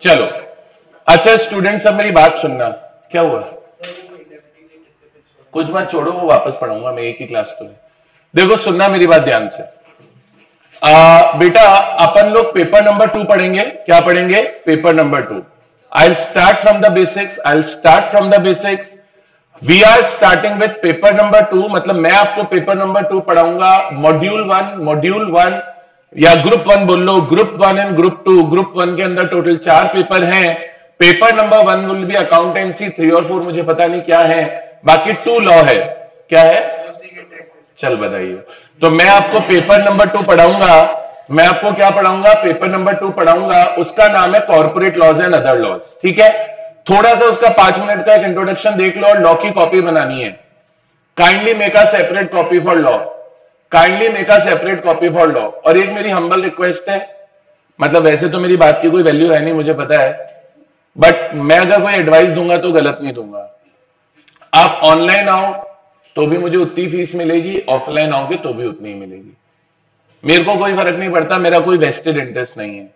चलो, अच्छा स्टूडेंट सब मेरी बात सुनना। क्या हुआ? कुछ मत छोड़ो, वो वापस पढ़ाऊंगा मैं, एक ही क्लास तो है। देखो सुनना मेरी बात ध्यान से। बेटा अपन लोग पेपर नंबर 2 पढ़ेंगे। क्या पढ़ेंगे? Paper number 2। I start from the basics, I start from the basics. We are starting with paper number 2, मतलब मैं आपको पेपर नंबर 2 पढ़ाऊंगा। मॉड्यूल 1 या ग्रुप 1 बोल लो, ग्रुप 1 एंड ग्रुप 2। ग्रुप 1 के अंदर टोटल 4 पेपर हैं। Paper number 1 will be accountancy, 3 और 4 मुझे पता नहीं क्या है, बाकी 2 लॉ है। क्या है? चल बताइए। तो मैं आपको पेपर नंबर 2 पढ़ाऊंगा। मैं आपको क्या पढ़ाऊंगा? पेपर नंबर 2 पढ़ाऊंगा, उसका नाम है corporate laws and other laws. ठीक है, थोड़ा सा उसका 5 मिनट का एक इंट्रोडक्शन देख लो और लॉ की कॉपी बनानी है। Kindly make a separate copy for law, kindly make a separate copy for law. और एक मेरी हम्बल रिक्वेस्ट है, मतलब वैसे तो मेरी बात की कोई वैल्यू है नहीं मुझे पता है, बट मैं अगर कोई एडवाइस दूंगा तो गलत नहीं दूंगा। आप ऑनलाइन आओ तो भी मुझे उतनी फीस मिलेगी, ऑफलाइन आओगे तो भी उतनी ही मिलेगी। मेरे को कोई फर्क नहीं पड़ता, मेरा कोई वेस्टेड इंटरेस्ट नहीं है।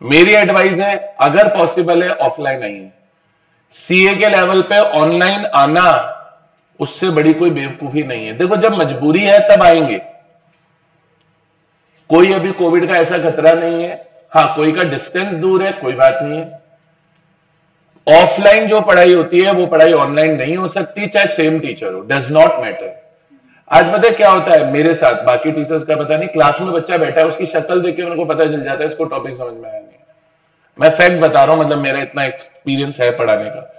मेरी एडवाइस है अगर पॉसिबल है ऑफलाइन आइए। सीए के लेवल पे ऑनलाइन आना उससे बड़ी कोई बेवकूफी नहीं है। देखो जब मजबूरी है तब आएंगे, कोई अभी कोविड का ऐसा खतरा नहीं है। हाँ कोई का डिस्टेंस दूर है, कोई बात नहीं है। ऑफलाइन जो पढ़ाई होती है वो पढ़ाई ऑनलाइन नहीं हो सकती, चाहे सेम टीचर हो, डज नॉट मैटर। आज पता है क्या होता है मेरे साथ, बाकी टीचर्स का पता नहीं, क्लास में बच्चा बैठा है उसकी शक्ल देख के उनको पता चल जाता है इसको टॉपिक समझ में आया नहीं। मैं फैक्ट बता रहा हूं, मतलब मेरा इतना एक्सपीरियंस है पढ़ाने का,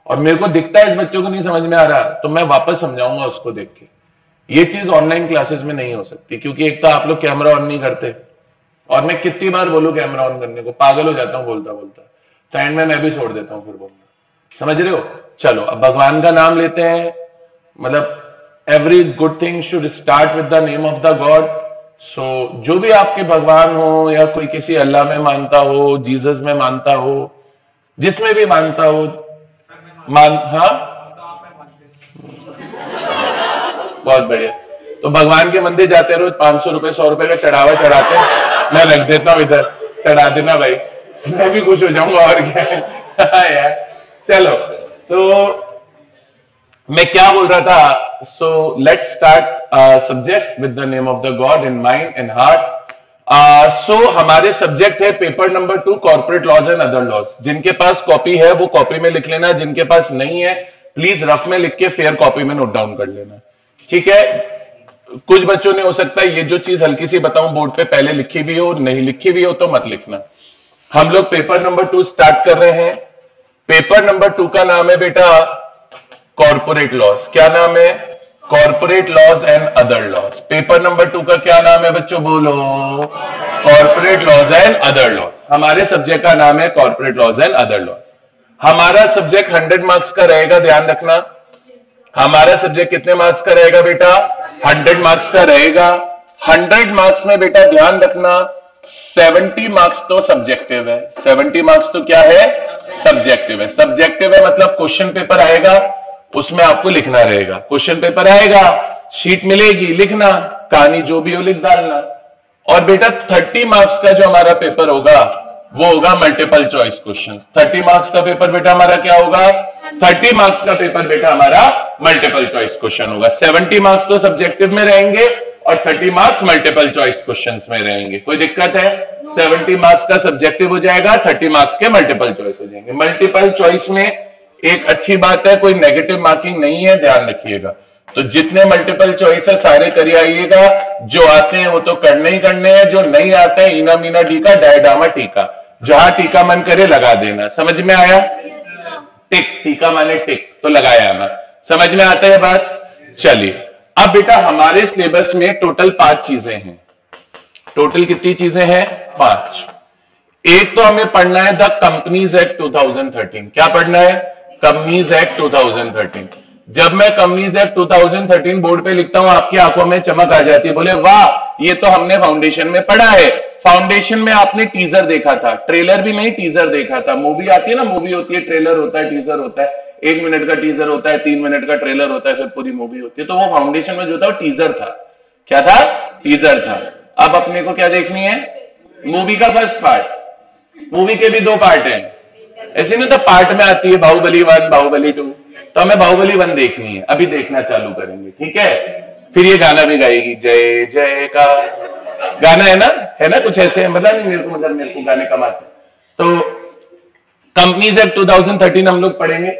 और मेरे को दिखता है इस बच्चों को नहीं समझ में आ रहा तो मैं वापस समझाऊंगा उसको देख के। ये चीज ऑनलाइन क्लासेस में नहीं हो सकती, क्योंकि एक तो आप लोग कैमरा ऑन नहीं करते, और मैं कितनी बार बोलूं कैमरा ऑन करने को, पागल हो जाता हूं बोलता बोलता, तो एंड में मैं भी छोड़ देता हूं फिर बोलना। समझ रहे हो? चलो अब भगवान का नाम लेते हैं, मतलब every good thing should start with the name of the god. So जो भी आपके भगवान हो, या कोई किसी अल्लाह में मानता हो, जीसस में मानता हो, जिसमें भी मानता हो, हाँ बहुत बढ़िया। तो भगवान के मंदिर जाते रोज 500 रुपए 100 रुपए का चढ़ावा चढ़ाते हैं, मैं रख देता हूं इधर, चढ़ा देना भाई, मैं भी खुश हो जाऊंगा और क्या है। यार चलो, तो मैं क्या बोल रहा था? So let's start subject with the name of the god in mind and heart. So हमारे सब्जेक्ट है paper number 2 corporate laws and other laws. जिनके पास कॉपी है वो कॉपी में लिख लेना, जिनके पास नहीं है प्लीज रफ में लिख के फेयर कॉपी में नोट डाउन कर लेना। ठीक है? कुछ बच्चों ने हो सकता है ये जो चीज हल्की सी बताऊं बोर्ड पे पहले लिखी भी हो, नहीं लिखी भी हो तो मत लिखना। हम लोग पेपर नंबर 2 स्टार्ट कर रहे हैं। पेपर नंबर 2 का नाम है बेटा कॉर्पोरेट लॉस। क्या नाम है? Corporate loss and other laws. Paper number 2 का क्या नाम है बच्चों? बोलो। Corporate loss and other laws. हमारे सब्जेक्ट का नाम है corporate loss and other laws. हमारा सब्जेक्ट 100 मार्क्स का रहेगा, ध्यान रखना। हमारा सब्जेक्ट कितने मार्क्स का रहेगा बेटा? 100 मार्क्स का रहेगा। 100 मार्क्स में बेटा ध्यान रखना 70 मार्क्स तो सब्जेक्टिव है। 70 मार्क्स तो क्या है? सब्जेक्टिव है। सब्जेक्टिव है मतलब क्वेश्चन पेपर आएगा, उसमें आपको लिखना रहेगा। क्वेश्चन पेपर आएगा, शीट मिलेगी, लिखना, कहानी जो भी हो लिख डालना। और बेटा 30 मार्क्स का जो हमारा पेपर होगा वो होगा मल्टीपल चॉइस क्वेश्चन। 30 मार्क्स का पेपर बेटा हमारा क्या होगा? 30 मार्क्स का पेपर बेटा हमारा मल्टीपल चॉइस क्वेश्चन होगा। 70 मार्क्स तो सब्जेक्टिव में रहेंगे और 30 मार्क्स मल्टीपल चॉइस क्वेश्चंस में रहेंगे। कोई दिक्कत है? 70 मार्क्स का सब्जेक्टिव हो जाएगा, 30 मार्क्स के मल्टीपल चॉइस हो जाएंगे। मल्टीपल चॉइस में एक अच्छी बात है, कोई नेगेटिव मार्किंग नहीं है, ध्यान रखिएगा। तो जितने मल्टीपल चॉइस है सारे करिए आइएगा। जो आते हैं वो तो करने ही करने हैं, जो नहीं आते हैं इना मीना टीका डायडामा टीका, जहां टीका मन करे लगा देना। समझ में आया? टिक, टीका माने टिक, तो लगाया आना। समझ में आता है बात? चलिए अब बेटा हमारे सिलेबस में टोटल 5 चीजें हैं। टोटल कितनी चीजें हैं? 5। एक तो हमें पढ़ना है द कंपनीज एक्ट 2013। क्या पढ़ना है? Companies act 2013। जब मैं कंपनीज एक्ट 2013 बोर्ड पे लिखता हूं आपकी आंखों में चमक आ जाती है, बोले वाह ये तो हमने फाउंडेशन में पढ़ा है। फाउंडेशन में आपने टीजर देखा था, ट्रेलर भी नहीं टीजर देखा था। मूवी आती है ना, मूवी होती है, ट्रेलर होता है, टीजर होता है, 1 मिनट का टीजर होता है, 3 मिनट का ट्रेलर होता है, फिर पूरी मूवी होती है। तो वो फाउंडेशन में जो था वो टीजर था। क्या था? टीजर था। अब अपने को क्या देखनी है? मूवी का फर्स्ट पार्ट। मूवी के भी 2 पार्ट हैं, ऐसे नहीं तो पार्ट में आती है बाहुबली 1, बाहुबली 2, तो हमें बाहुबली 1 देखनी है, अभी देखना चालू करेंगे, ठीक है। फिर ये गाना भी गाएगी, जय जय का गाना है ना कुछ ऐसे, मतलब नहीं मेरे को, मतलब मेरे को गाने कम आते हैं। तो कंपनीज एक्ट 2013 हम लोग पढ़ेंगे।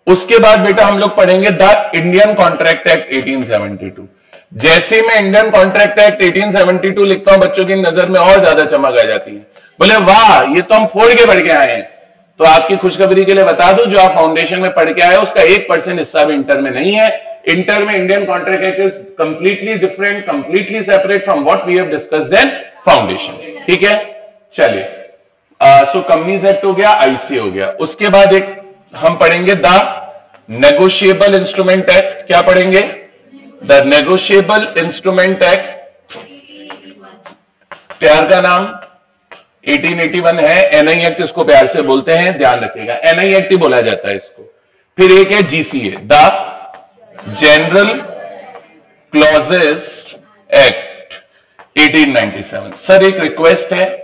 उसके बाद बेटा हम लोग पढ़ेंगे द इंडियन कॉन्ट्रैक्ट एक्ट 1872। जैसे मैं इंडियन कॉन्ट्रैक्ट एक्ट 1872 लिखता हूं, बच्चों की नजर में और ज्यादा चमक आ जाती है, बोले वाह ये तो हम फोड़ के पढ़ के आए हैं। तो आपकी खुशखबरी के लिए बता दूं, जो आप फाउंडेशन में पढ़ के आए उसका 1% हिस्सा भी इंटर में नहीं है। इंटर में Indian contract act is completely different, completely separate from what we have discussed in foundation, ठीक है। चलिए, सो कंपनीज एक्ट हो गया, आईसी हो गया। उसके बाद एक हम पढ़ेंगे द नेगोशिएबल इंस्ट्रूमेंट एक्ट। क्या पढ़ेंगे? द नेगोशिएबल इंस्ट्रूमेंट एक्ट, प्यार का नाम 1881 है। एनआई एक्ट इसको प्यार से बोलते हैं, ध्यान रखिएगा, एनआई एक्ट ही बोला जाता है इसको। फिर एक है GCA, the general clauses act 1897। Sir एक रिक्वेस्ट है,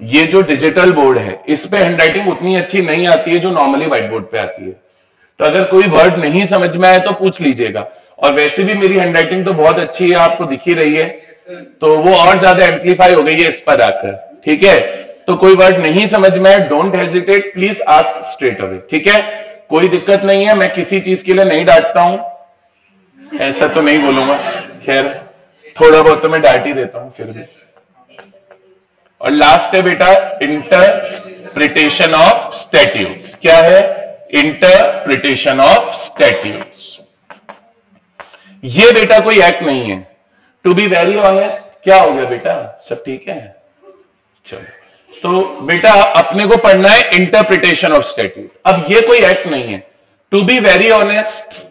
ये जो डिजिटल बोर्ड है इस पे हैंडराइटिंग उतनी अच्छी नहीं आती है जो नॉर्मली व्हाइट बोर्ड पे आती है, तो अगर कोई वर्ड नहीं समझ में आए तो पूछ लीजिएगा। और वैसे भी मेरी हैंडराइटिंग तो बहुत अच्छी है, आपको दिख ही रही है, तो वो और ज्यादा एम्पलीफाई हो गई है इस पर आकर, ठीक है। तो कोई वर्ड नहीं समझ में आए, don't hesitate, please ask straight away, ठीक है। कोई दिक्कत नहीं है, मैं किसी चीज के लिए नहीं डांटता हूं, ऐसा तो नहीं बोलूंगा, खैर थोड़ा बहुत तो मैं डांट ही देता हूं फिर भी। और लास्ट है बेटा इंटरप्रिटेशन ऑफ स्टैट्यूट्स। क्या है? Interpretation of statutes. ये बेटा कोई एक्ट नहीं है, टू बी वेरी ऑनेस्ट। क्या हो गया बेटा, सब ठीक है? चलो, तो बेटा अपने को पढ़ना है इंटरप्रिटेशन ऑफ स्टैट्यूट। अब ये कोई एक्ट नहीं है। To be very honest,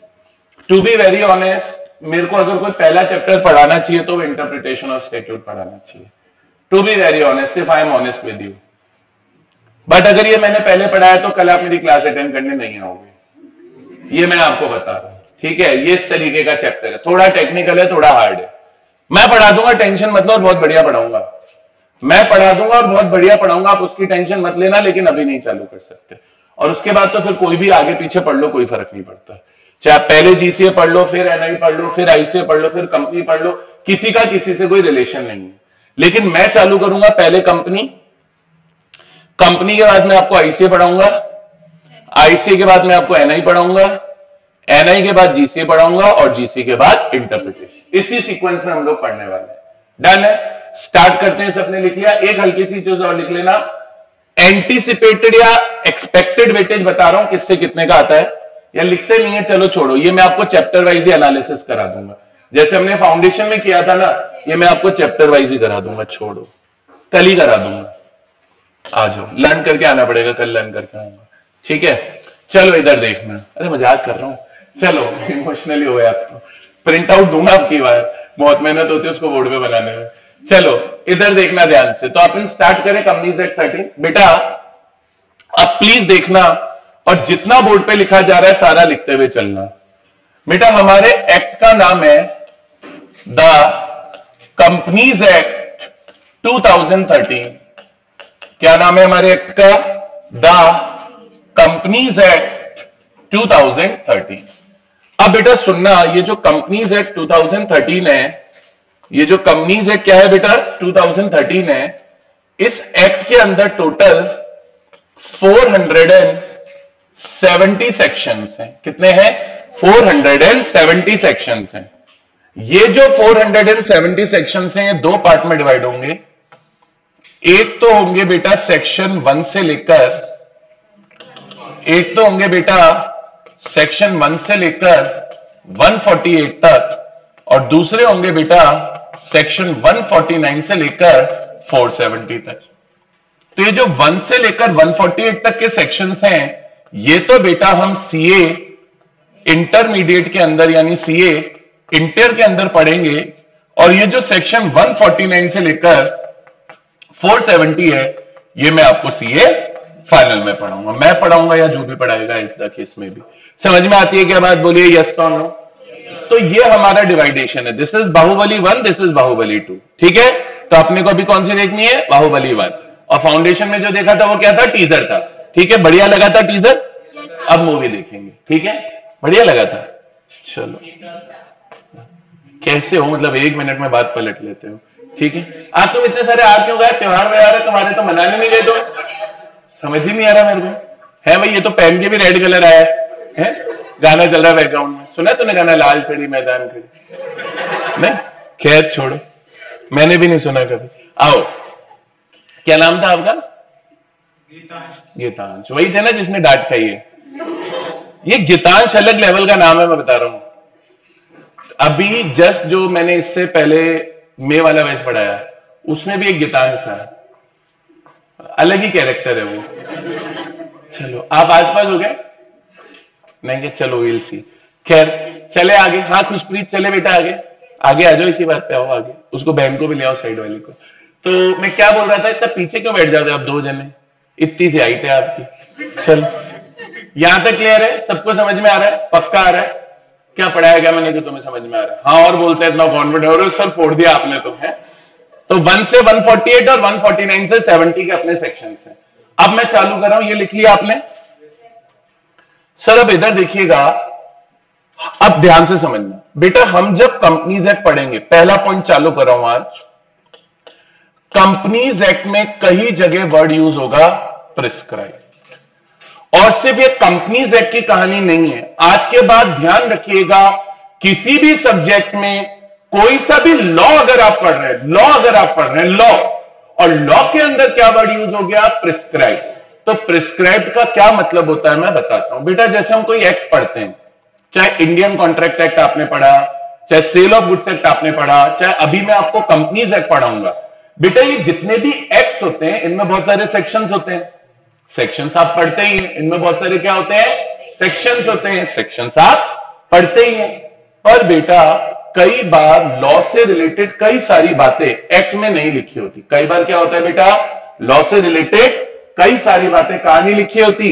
to be very honest, मेरे को अगर कोई पहला चैप्टर पढ़ाना चाहिए तो इंटरप्रिटेशन ऑफ स्टैट्यूट पढ़ाना चाहिए, to be very honest, if I am honest with you. But अगर ये मैंने पहले पढ़ाया तो कल आप मेरी क्लास अटेंड करने नहीं आओगे, ये मैं आपको बता रहा हूं, ठीक है। ये इस तरीके का चैप्टर है, थोड़ा टेक्निकल है, थोड़ा हार्ड है। मैं पढ़ा दूंगा, टेंशन मत लो, और बहुत बढ़िया पढ़ाऊंगा। मैं पढ़ा दूंगा और बहुत बढ़िया पढ़ाऊंगा, आप उसकी टेंशन मत लेना, लेकिन अभी नहीं चालू कर सकते। और उसके बाद तो फिर कोई भी आगे पीछे पढ़ लो, कोई फर्क नहीं पड़ता। चाहे आप पहले जीसीए पढ़ लो, फिर एनआई पढ़ लो, फिर आईसीए पढ़ लो, फिर कंपनी पढ़ लो, किसी का किसी से कोई रिलेशन नहीं है। लेकिन मैं चालू करूंगा पहले कंपनी, कंपनी के बाद मैं आपको आईसीए पढ़ाऊंगा, आईसीए के बाद मैं आपको एनआई पढ़ाऊंगा, एनआई के बाद जीसीए पढ़ाऊंगा, और जीसीए के बाद इंटरप्रिटेशन। इसी सीक्वेंस में हम लोग पढ़ने वाले हैं। डन है? स्टार्ट करते हैं। सबने लिख लिया? एक हल्की सी चीज और लिख लेना, एंटीसिपेटेड या एक्सपेक्टेड वेटेज बता रहा हूं किससे कितने का आता है, या लिखते नहीं है, चलो छोड़ो, ये मैं आपको चैप्टर वाइज ही एनालिसिस करा दूंगा, जैसे हमने फाउंडेशन में किया था ना, ये मैं आपको चैप्टर वाइज ही करा दूंगा, छोड़ो, कल ही करा दूंगा। आ जाओ, लर्न करके आना पड़ेगा, कल लर्न करके आऊंगा, ठीक है। चलो इधर देखना, अरे मजाक कर रहा हूं, चलो इमोशनली हो गया आपको, प्रिंट आउट दूंगा आपकी बार, बहुत मेहनत होती है उसको बोर्ड पे बनाने में। चलो इधर देखना ध्यान से। तो अपन स्टार्ट करें कंपनीज एक्ट 13। बेटा अब प्लीज देखना, और जितना बोर्ड पे लिखा जा रहा है सारा लिखते हुए चलना। बेटा हमारे एक्ट का नाम है द कंपनीज एक्ट 2013। क्या नाम है हमारे एक्ट का? The companies act 2013। अब बेटा सुनना, ये जो कंपनीज एक्ट 2013 है, ये जो कंपनीज एक्ट क्या है बेटा 2013 है, इस एक्ट के अंदर टोटल 470 सेक्शंस हैं। कितने हैं? 470 सेक्शंस हैं। ये जो 470 सेक्शंस हैं, ये 2 पार्ट में डिवाइड होंगे। एक तो होंगे बेटा सेक्शन 1 से लेकर, एक तो होंगे बेटा सेक्शन 1 से लेकर 148 तक, और दूसरे होंगे बेटा सेक्शन 149 से लेकर 470 तक। तो ये जो 1 से लेकर 148 तक के सेक्शंस हैं, ये तो बेटा हम सीए इंटरमीडिएट के अंदर यानी सीए इंटर के अंदर पढ़ेंगे, और ये जो सेक्शन 149 से लेकर 470 है, ये मैं आपको सीए फाइनल में पढ़ाऊंगा। मैं पढ़ाऊंगा या जो भी पढ़ाएगा इस द केस में भी। समझ में आती है क्या बात? बोलिए यस और नो। तो ये हमारा डिवाइडेशन है, this is Baahubali 1, this is Baahubali 2, ठीक है। तो अपने को अभी कौन सी देखनी है? बाहुबली 1। और फाउंडेशन में जो देखा था वो क्या था, टीजर था। ठीक है, बढ़िया लगा था टीजर। अब मूवी देखेंगे, ठीक है, बढ़िया लगा था। चलो, कैसे हो, मतलब 1 मिनट में बात पलट लेते हो। ठीक है, आज तुम इतने सारे आ क्यों गए, त्योहार में आ रहे तुम्हारे, तो मनाने नहीं गए तो, समझ ही नहीं आ रहा मेरे को। है भाई, ये तो पहन के भी रेड कलर आया है, गाना चल रहा है बैकग्राउंड में, सुना तूने गाना लाल चढ़ी मैदान खड़ी? नहीं, खैर छोड़ो, मैंने भी नहीं सुना कभी। आओ, क्या नाम था आपका? गीतांश। वही थे ना जिसने डांट खाई है? ये गीतांश अलग लेवल का नाम है, मैं बता रहा हूं। अभी जस्ट जो मैंने इससे पहले मे वाला बैच पढ़ाया, उसमें भी एक गीतांश था, अलग ही कैरेक्टर है वो। चलो, आप आसपास हो गए? नहीं, चलो विल सी। खैर, चले आगे। हाँ खुशप्रीत, चले बेटा आगे, आगे आ जाओ, इसी बात पे आओ आगे। उसको बहन को भी ले आओ, साइड वाली को। तो मैं क्या बोल रहा था, इतना पीछे क्यों बैठ जाते आप 2 जने, इतनी सी हाइट है आपकी। चलो, यहां तक क्लियर है, सबको समझ में आ रहा है, पक्का आ रहा है? क्या पढ़ाया गया मैंने जो तुम्हें समझ में आ रहा है? हाँ, और बोलते हैं इतना कॉन्फिडेंट हो रहे हो, सर फोड़ दिया आपने तो। है तो 1 से 148 और 149 से 70 के अपने सेक्शन हैं। अब मैं चालू कर रहा हूं, ये लिख लिया आपने? सर अब इधर देखिएगा, अब ध्यान से समझना बेटा। हम जब कंपनीज एक्ट पढ़ेंगे, पहला पॉइंट चालू कर रहा हूं आज, कंपनीज एक्ट में कई जगह वर्ड यूज होगा प्रिस्क्राइब। और सिर्फ ये कंपनीज एक्ट की कहानी नहीं है, आज के बाद ध्यान रखिएगा, किसी भी सब्जेक्ट में कोई सा भी लॉ अगर आप पढ़ रहे हैं, लॉ, और लॉ के अंदर क्या वर्ड यूज हो गया, प्रिस्क्राइब। तो प्रिस्क्राइब का क्या मतलब होता है मैं बताता हूं बेटा। जैसे हम कोई एक्ट पढ़ते हैं, चाहे इंडियन कॉन्ट्रैक्ट एक्ट आपने पढ़ा, चाहे सेल ऑफ गुड्स एक्ट आपने पढ़ा, चाहे अभी मैं आपको कंपनीज एक्ट पढ़ाऊंगा। बेटा ये जितने भी एक्ट्स होते हैं, इनमें बहुत सारे सेक्शंस होते हैं। सेक्शंस आप पढ़ते ही हैं, इनमें बहुत सारे क्या होते हैं, सेक्शंस होते हैं। सेक्शंस आप पढ़ते ही हैं। पर बेटा कई बार लॉ से रिलेटेड कई सारी बातें एक्ट में नहीं लिखी होती। कई बार क्या होता है बेटा, लॉ से रिलेटेड कई सारी बातें कहां नहीं लिखी होती,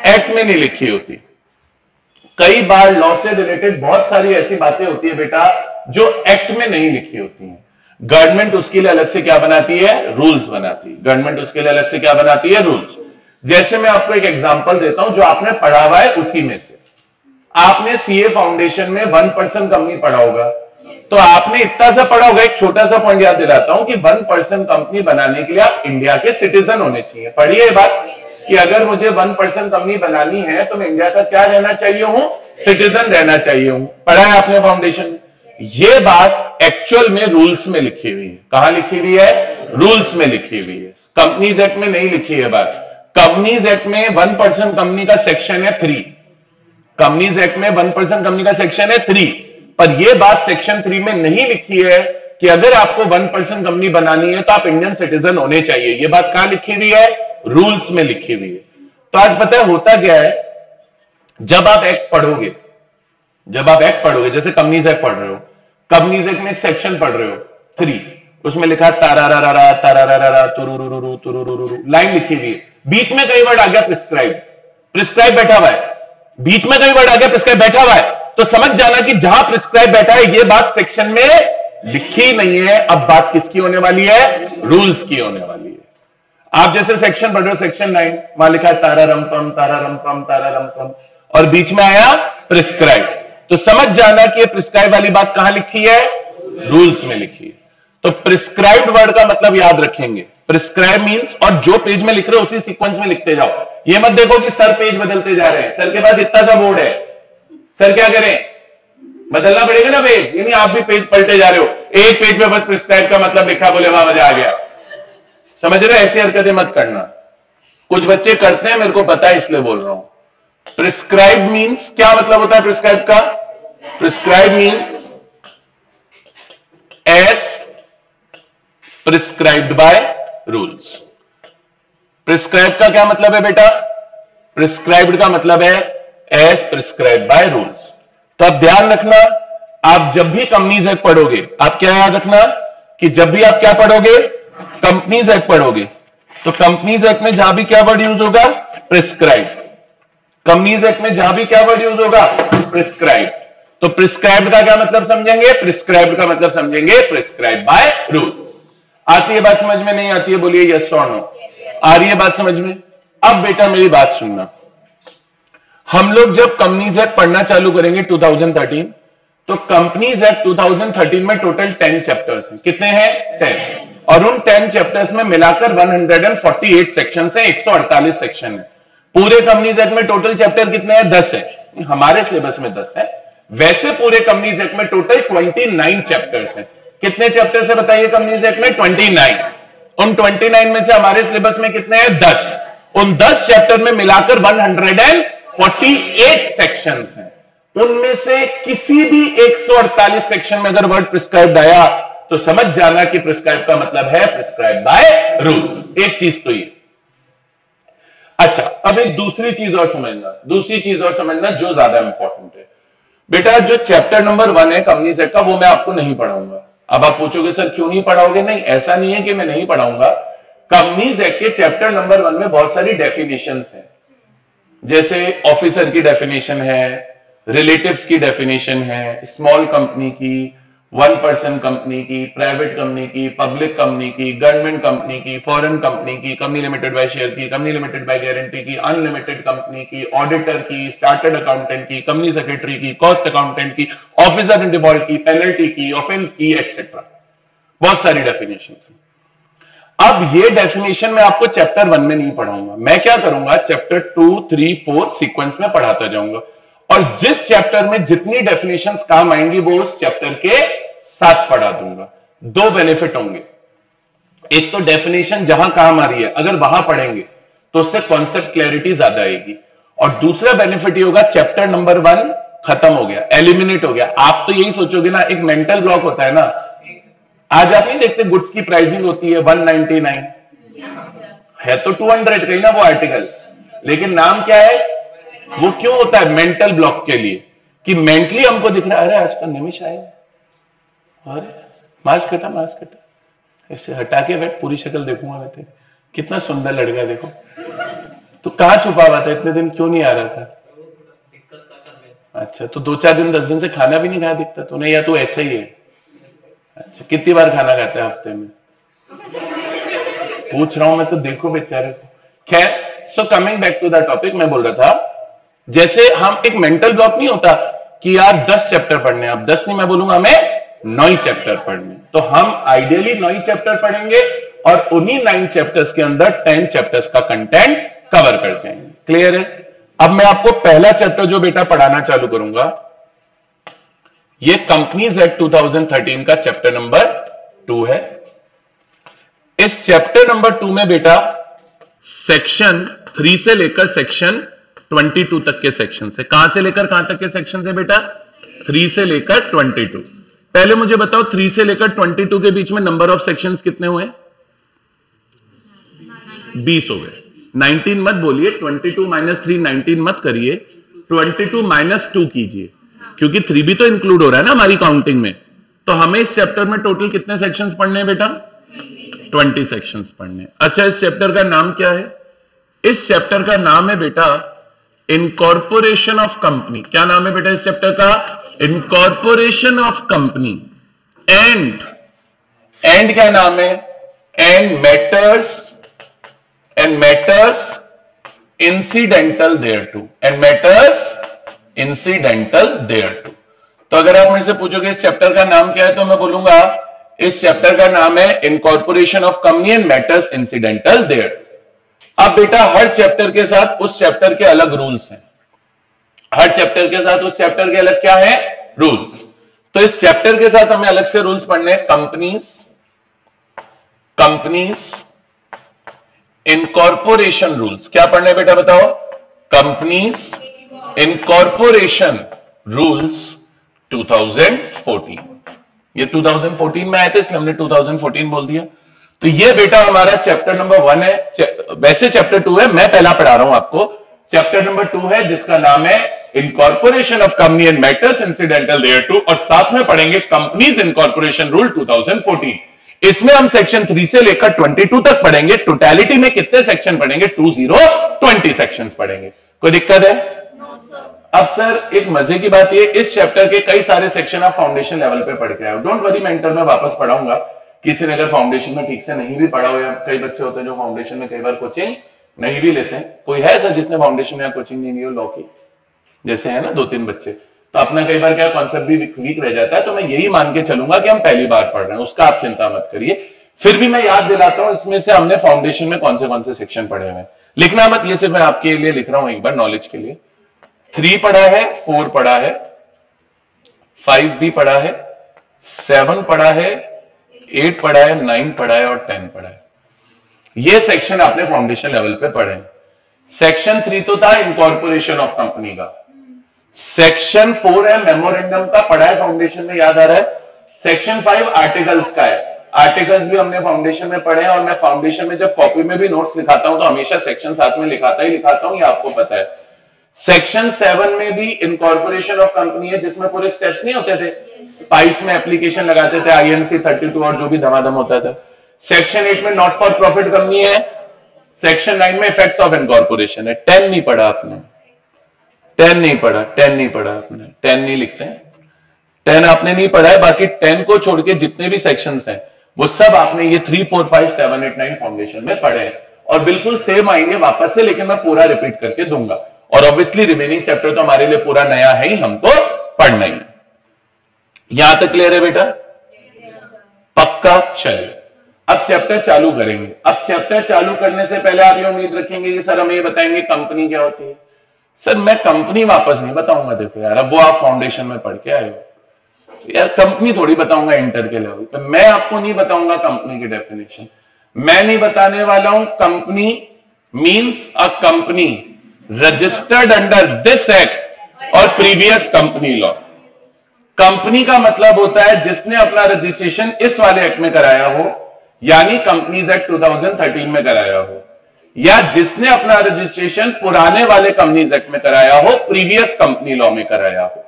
एक्ट में नहीं लिखी होती। कई बार लॉ से रिलेटेड बहुत सारी ऐसी बातें होती है बेटा जो एक्ट में नहीं लिखी होती हैं। गवर्नमेंट उसके लिए अलग से क्या बनाती है, रूल्स बनाती है। गवर्नमेंट उसके लिए अलग से क्या बनाती है, रूल्स। जैसे मैं आपको एक एग्जांपल देता हूं जो आपने पढ़ा हुआ है उसी में से। आपने सीए फाउंडेशन में 1% कंपनी पढ़ा होगा, तो आपने इतना सा पढ़ा होगा। एक छोटा सा पॉइंट याद दिलाता हूं कि 1% कंपनी बनाने के लिए आप इंडिया के सिटीजन होने चाहिए। पढ़िए ये बात कि अगर मुझे 1% कंपनी बनानी है तो मैं इंडिया का क्या रहना चाहिए हूं, सिटीजन रहना चाहिए हूं। पढ़ा है आपने फाउंडेशन में? ये बात एक्चुअल में रूल्स में लिखी हुई है। कहां लिखी हुई है, रूल्स में लिखी हुई है। कंपनीज एक्ट में नहीं लिखी है बात। कंपनीज एक्ट में 1% कंपनी का सेक्शन है 3। कंपनीज एक्ट में 1% कंपनी का सेक्शन है 3, पर यह बात सेक्शन 3 में नहीं लिखी है कि अगर आपको 1% कंपनी बनानी है तो आप इंडियन सिटीजन होने चाहिए। यह बात कहां लिखी हुई है, रूल्स में लिखी हुई है। तो आज पता है होता क्या है, जब आप एक्ट पढ़ोगे, जैसे कंपनीज एक्ट पढ़ रहे हो, कंपनीज एक्ट में एक सेक्शन पढ़ रहे हो 3, उसमें लिखा तारारारा तारारारा तुरुरुरु तुरुरुरु, लाइन लिखी हुई है। बीच में कई वर्ड आ गया प्रिस्क्राइब बैठा हुआ है, बीच में कई वर्ड आ गया प्रिस्क्राइब बैठा हुआ है, तो समझ जाना कि जहां प्रिस्क्राइब बैठा है ये बात सेक्शन में लिखी नहीं है। अब बात किसकी होने वाली है, रूल्स की होने वाली है। आप जैसे सेक्शन पढ़ रहे हो, सेक्शन 9, वहां लिखा है तारारंपम तारारंपम तारारंपम, और बीच में आया प्रिस्क्राइब, तो समझ जाना कि ये प्रिस्क्राइब वाली बात कहां लिखी है, रूल्स में लिखी है। तो प्रिस्क्राइब्ड वर्ड का मतलब याद रखेंगे, प्रिस्क्राइब मींस, और जो पेज में लिख रहे हो उसी सीक्वेंस में लिखते जाओ। ये मत देखो कि सर पेज बदलते जा रहे हैं, सर के पास इतना सा बोर्ड है, सर क्या करें, बदलना पड़ेगा ना पेज। यानी आप भी पेज पलटे जा रहे हो, एक पेज में बस प्रिस्क्राइब का मतलब लिखा, बोले वाह मजा आ गया। समझ रहे हो, ऐसी हरकतें मत करना। कुछ बच्चे करते हैं, मेरे को पता है इसलिए बोल रहा हूं। प्रिस्क्राइब मींस क्या मतलब होता है प्रिस्क्राइब का, prescribe means as prescribed by rules. Prescribe का क्या मतलब है बेटा, प्रिस्क्राइब्ड का मतलब है एज प्रिस्क्राइब्ड बाय रूल्स। तो अब ध्यान रखना, आप जब भी कंपनीज एक्ट पढ़ोगे, आप क्या याद रखना कि जब भी आप क्या पढ़ोगे, कंपनीज एक्ट पढ़ोगे, तो कंपनीज एक्ट में जहां भी क्या वर्ड यूज होगा, प्रिस्क्राइब। कंपनीज एक्ट में जहां भी क्या वर्ड यूज होगा, प्रिस्क्राइब। तो प्रिस्क्राइब का क्या मतलब समझेंगे, प्रिस्क्राइब का मतलब समझेंगे प्रिस्क्राइब बाय रूल्स। आती है बात समझ में? नहीं आती है बोलिए यस और नो। आ रही है बात समझ में? अब बेटा मेरी बात सुनना, हम लोग जब कंपनीज एक्ट पढ़ना चालू करेंगे 2013, तो कंपनीज एक्ट 2013 में टोटल 10 चैप्टर्स हैं। कितने हैं? 10। और उन 10 चैप्टर्स में मिलाकर 148 सेक्शन है, 148 सेक्शन है। पूरे कंपनीज एक्ट में टोटल चैप्टर कितने हैं? 10 है। हमारे सिलेबस में 10 है, वैसे पूरे कंपनीज एक्ट में टोटल 29 चैप्टर्स हैं। कितने चैप्टर्स है बताइए कंपनीज एक्ट में? 29। उन 29 में से हमारे सिलेबस में कितने हैं? 10। उन 10 चैप्टर में मिलाकर 148 सेक्शंस हैं। उनमें से किसी भी 148 सेक्शन में अगर वर्ड प्रिस्क्राइब्ड आया तो समझ जाना कि प्रिस्क्राइब का मतलब है प्रिस्क्राइब बाय रूल्स। एक चीज तो ये। अच्छा, अब एक दूसरी चीज और समझना जो ज्यादा इंपॉर्टेंट है बेटा। जो चैप्टर नंबर 1 है कंपनीज एक्ट का, वो मैं आपको नहीं पढ़ाऊंगा। अब आप पूछोगे सर क्यों नहीं पढ़ाओगे? नहीं, ऐसा नहीं है कि मैं नहीं पढ़ाऊंगा। कंपनीज एक्ट के चैप्टर नंबर 1 में बहुत सारी डेफिनेशंस हैं, जैसे ऑफिसर की डेफिनेशन है, रिलेटिव्स की डेफिनेशन है, स्मॉल कंपनी की, 1 पर्सन कंपनी की, प्राइवेट कंपनी की, पब्लिक कंपनी की, गवर्नमेंट कंपनी की, फॉरेन कंपनी की, कंपनी लिमिटेड बाय शेयर की, कंपनी लिमिटेड बाय गारंटी की, अनलिमिटेड कंपनी की, ऑडिटर की, चार्टर्ड अकाउंटेंट की, कंपनी सेक्रेटरी की, कॉस्ट अकाउंटेंट की, ऑफिसर इन डिफॉल्ट की, पेनल्टी की, ऑफेंस की, एक्सेट्रा। बहुत सारी डेफिनेशन है। अब ये डेफिनेशन मैं आपको चैप्टर 1 में नहीं पढ़ाऊंगा। मैं क्या करूंगा, चैप्टर 2, 3, 4 सीक्वेंस में पढ़ाता जाऊंगा, और जिस चैप्टर में जितनी डेफिनेशंस काम आएंगी वो उस चैप्टर के साथ पढ़ा दूंगा। 2 बेनिफिट होंगे। एक तो डेफिनेशन जहां काम आ रही है अगर वहां पढ़ेंगे तो उससे कॉन्सेप्ट क्लैरिटी ज्यादा आएगी, और दूसरा बेनिफिट ये होगा चैप्टर नंबर 1 खत्म हो गया, एलिमिनेट हो गया। आप तो यही सोचोगे ना, एक मेंटल ब्लॉक होता है ना, आज आप नहीं देखते गुड्स की प्राइसिंग होती है 199, है तो 200 कहीं ना वो आर्टिकल, लेकिन नाम क्या है? वो क्यों होता है? मेंटल ब्लॉक के लिए, कि मेंटली हमको दिख रहा है अरे आज का निमिष आए, अरे मास्क कटा, इसे हटा के बैठ, पूरी शक्ल देखूंगा मैं तेरी, कितना सुंदर लड़का देखो। तो कहां छुपा हुआ था इतने दिन, क्यों नहीं आ रहा था? अच्छा, तो 2-4 दिन 10 दिन से खाना भी नहीं खाया दिखता तूने, या तू ऐसा ही है? अच्छा, कितनी बार खाना खाता है हफ्ते में? पूछ रहा हूं मैं तो, देखो बेचारे को। खैर, so coming back to the topic, मैं बोल रहा था जैसे हम एक मेंटल ब्लॉक नहीं होता कि यार 10 चैप्टर पढ़ने, अब 10 नहीं मैं बोलूंगा हमें 9 चैप्टर पढ़ने, तो हम आइडियली 9 चैप्टर पढ़ेंगे और उन्हीं 9 चैप्टर्स के अंदर 10 चैप्टर्स का कंटेंट कवर कर जाएंगे। क्लियर है? अब मैं आपको पहला चैप्टर जो बेटा पढ़ाना चालू करूंगा, ये कंपनीज एक्ट 2013 का चैप्टर नंबर 2 है। इस चैप्टर नंबर 2 में बेटा सेक्शन 3 से लेकर सेक्शन 22 तक के सेक्शन है। कहां से लेकर कहां तक के सेक्शन है बेटा? 3 से लेकर 22। पहले मुझे बताओ 3 से लेकर 22 के बीच में नंबर ऑफ सेक्शंस कितने हुए? 20 हो गए। 19 मत बोलिए, 22 - 3 19 मत करिए, 22 - 2 कीजिए, क्योंकि 3 भी तो इंक्लूड हो रहा है ना हमारी काउंटिंग में। तो हमें इस चैप्टर में टोटल कितने सेक्शंस पढ़ने हैं बेटा? 20 सेक्शंस पढ़ने। अच्छा, इस चैप्टर का नाम क्या है? इस चैप्टर का नाम है बेटा इनकॉर्पोरेशन ऑफ कंपनी। क्या नाम है बेटा इस चैप्टर का? इनकॉर्पोरेशन ऑफ कंपनी एंड क्या नाम है? And matters incidental thereto, and matters incidental thereto. तो अगर आप मेरे से पूछोगे इस चैप्टर का नाम क्या है, तो मैं बोलूंगा इस चैप्टर का नाम है incorporation of company and matters incidental thereto. अब बेटा हर चैप्टर के साथ उस चैप्टर के अलग रूल्स हैं, हर चैप्टर के साथ उस चैप्टर के अलग क्या है? रूल्स। तो इस चैप्टर के साथ हमें अलग से रूल्स पढ़ने हैं। Companies incorporation rules. क्या पढ़ने बेटा बताओ? Companies incorporation rules 2014। ये 2014 में आए थे इसलिए हमने 2014 बोल दिया। तो ये बेटा हमारा चैप्टर नंबर 1 है, वैसे चैप्टर 2 है, मैं पहला पढ़ा रहा हूं आपको। चैप्टर नंबर 2 है जिसका नाम है incorporation of company and matters incidental thereto, और साथ में पढ़ेंगे कंपनीज इनकॉर्पोरेशन रूल 2014। इसमें हम सेक्शन 3 से लेकर 22 तक पढ़ेंगे। टोटलिटी में कितने सेक्शन पढ़ेंगे? 20 सेक्शंस पढ़ेंगे। कोई दिक्कत है? अब सर एक मजे की बात ये, इस चैप्टर के कई सारे सेक्शन आप फाउंडेशन लेवल पे पढ़ के आए हो। डोंट वरी, मैं इंटर में वापस पढ़ाऊंगा किसी ने अगर फाउंडेशन में ठीक से नहीं भी पढ़ा हो, या कई बच्चे होते हैं जो फाउंडेशन में कई बार कोचिंग नहीं भी लेते हैं, कोई है सर जिसने फाउंडेशन या कोचिंग नहीं ली हो लॉ की, जैसे है ना 2-3 बच्चे, तो अपना कई बार क्या कॉन्सेप्ट भी वीक रह जाता है। तो मैं यही मान के चलूंगा कि हम पहली बार पढ़ रहे हैं, उसका आप चिंता मत करिए। फिर भी मैं याद दिलाता हूं इसमें से हमने फाउंडेशन में कौन से सेक्शन पढ़े हुए हैं। लिखना मत, ये सिर्फ मैं आपके लिए लिख रहा हूं एक बार नॉलेज के लिए। 3 पढ़ा है, 4 पढ़ा है, 5 भी पढ़ा है, 7 पढ़ा है, 8 पढ़ा है, 9 पढ़ा है और 10 पढ़ा है। ये सेक्शन आपने फाउंडेशन लेवल पे पढ़े। सेक्शन 3 तो था इनकॉर्पोरेशन ऑफ कंपनी का। सेक्शन 4 है मेमोरेंडम का, पढ़ा है फाउंडेशन में, याद आ रहा है। सेक्शन 5 आर्टिकल्स का है, आर्टिकल्स भी हमने फाउंडेशन में पढ़े हैं। और मैं फाउंडेशन में जब कॉपी में भी नोट्स लिखाता हूं तो हमेशा सेक्शन साथ में लिखाता हूं, ये आपको पता है। सेक्शन 7 में भी इनकॉर्पोरेशन ऑफ कंपनी है, जिसमें पूरे स्टेप्स नहीं होते थे, स्पाइस में एप्लीकेशन लगाते थे, INC 32 और जो भी धमाधम होता था। सेक्शन 8 में नॉट फॉर प्रॉफिट कंपनी है। सेक्शन 9 में इफेक्ट्स ऑफ इनकॉर्पोरेशन है। 10 नहीं पढ़ा आपने, 10 नहीं पढ़ा आपने, 10 नहीं लिखते हैं, 10 आपने नहीं पढ़ा है। बाकी 10 को छोड़ के जितने भी सेक्शंस हैं वो सब आपने ये 3, 4, 5, 7, 8, 9 फाउंडेशन में पढ़े हैं। और बिल्कुल सेम आएंगे वापस से, लेकिन मैं पूरा रिपीट करके दूंगा। और ऑब्वियसली रिमेनिंग चैप्टर तो हमारे लिए पूरा नया है ही, हमको पढ़ना ही है। यहां तक क्लियर है बेटा? पक्का? चलिए अब चैप्टर चालू करेंगे। अब चैप्टर चालू करने से पहले आप ये उम्मीद रखेंगे कि सर हमें ये बताएंगे कंपनी क्या होती है। सर मैं कंपनी वापस नहीं बताऊंगा, देखो यार अब वो आप फाउंडेशन में पढ़ के आए हो यार, कंपनी थोड़ी बताऊंगा इंटर के लेवल पे। मैं आपको नहीं बताऊंगा कंपनी की डेफिनेशन, मैं नहीं बताने वाला हूं। Company means a company registered under this act और प्रीवियस कंपनी लॉ। कंपनी का मतलब होता है जिसने अपना रजिस्ट्रेशन इस वाले एक्ट में कराया हो, यानी कंपनीज एक्ट 2013 में कराया हो, या जिसने अपना रजिस्ट्रेशन पुराने वाले कंपनीज एक्ट में कराया हो, प्रीवियस कंपनी लॉ में कराया हो।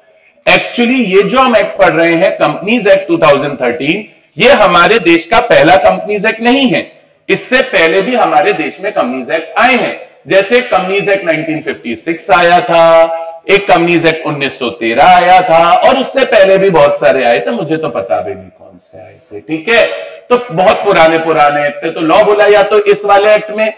एक्चुअली ये जो हम एक्ट पढ़ रहे हैं कंपनीज एक्ट 2013, ये हमारे देश का पहला कंपनीज एक्ट नहीं है। इससे पहले भी हमारे देश में कंपनीज एक्ट आए हैं, जैसे कंपनीज एक्ट 1956 आया था, एक कंपनीज एक्ट 1913 आया था, और उससे पहले भी बहुत सारे आए थे, मुझे तो पता भी नहीं कौन से आए थे। ठीक है, तो बहुत पुराने एक्ट थे। तो लॉ बोला या तो इस वाले एक्ट में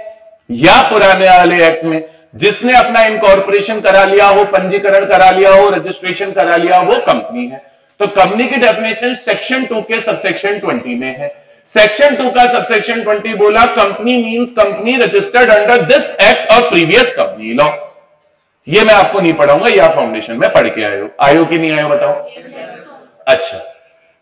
या पुराने वाले एक्ट में। जिसने अपना इनकॉर्पोरेशन करा लिया हो, पंजीकरण करा लिया हो, रजिस्ट्रेशन करा लिया हो, वो कंपनी है। तो कंपनी की डेफिनेशन सेक्शन 2 के सबसेक्शन 20 में है। सेक्शन 2 का सबसेक्शन 20 बोला company means company registered under this act और प्रीवियस कंपनी लॉ। ये मैं आपको नहीं पढ़ाऊंगा, या फाउंडेशन में पढ़ के आए हो कि नहीं आए हो बताओ। अच्छा,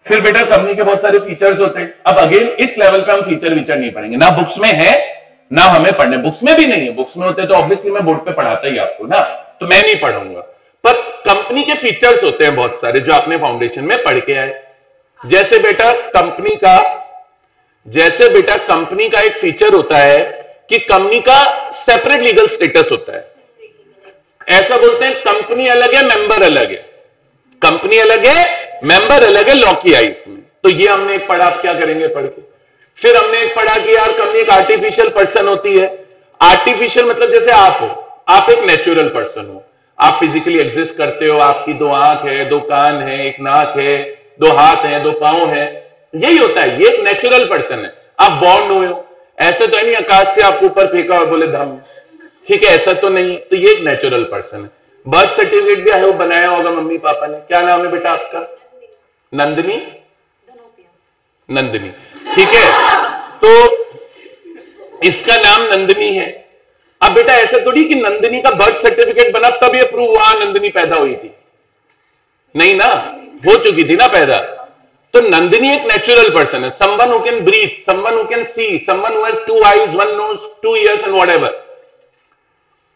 फिर बेटा कंपनी के बहुत सारे फीचर्स होते हैं। अब अगेन इस लेवल पे हम फीचर नहीं पढ़ेंगे, ना बुक्स में है ना हमें पढ़ने, बुक्स में भी नहीं है। बुक्स में होते तो ऑब्वियसली मैं बोर्ड पे पढ़ाता ही आपको ना, तो मैं नहीं पढ़ूंगा। पर कंपनी के फीचर्स होते हैं बहुत सारे जो आपने फाउंडेशन में पढ़ के आए। जैसे बेटा कंपनी का एक फीचर होता है कि कंपनी का सेपरेट लीगल स्टेटस होता है। ऐसा बोलते हैं कंपनी अलग है, मेंबर अलग है। कंपनी अलग है, मेंबर अलग है लॉ की आईज में। तो ये हमने एक पढ़ा, आप क्या करेंगे पढ़ के। फिर हमने एक पढ़ा कि यार कंपनी एक आर्टिफिशियल पर्सन होती है। आर्टिफिशियल मतलब जैसे आप हो, आप एक नेचुरल पर्सन हो, आप फिजिकली एग्जिस्ट करते हो, आपकी 2 आंख है, 2 कान है, 1 नाक है, 2 हाथ है, 2 पांव है, यही होता है। ये एक नेचुरल पर्सन है। आप बॉर्न हुए हो, ऐसे तो नहीं आकाश से आपको ऊपर फेंका और बोले धम, ठीक है, ऐसा तो नहीं। तो ये एक नेचुरल पर्सन है। बर्थ सर्टिफिकेट भी है वो बनाया होगा मम्मी पापा ने। क्या नाम है बेटा आपका? नंदिनी, ठीक है, तो इसका नाम नंदिनी है। अब बेटा ऐसा थोड़ी कि नंदिनी का बर्थ सर्टिफिकेट बना तब ये प्रूव हुआ नंदिनी पैदा हुई थी, नहीं ना, हो चुकी थी ना पैदा। तो नंदिनी एक नेचुरल पर्सन है, someone who can breathe, someone who can see, someone who has 2 eyes, 1 nose, 2 ears and whatever.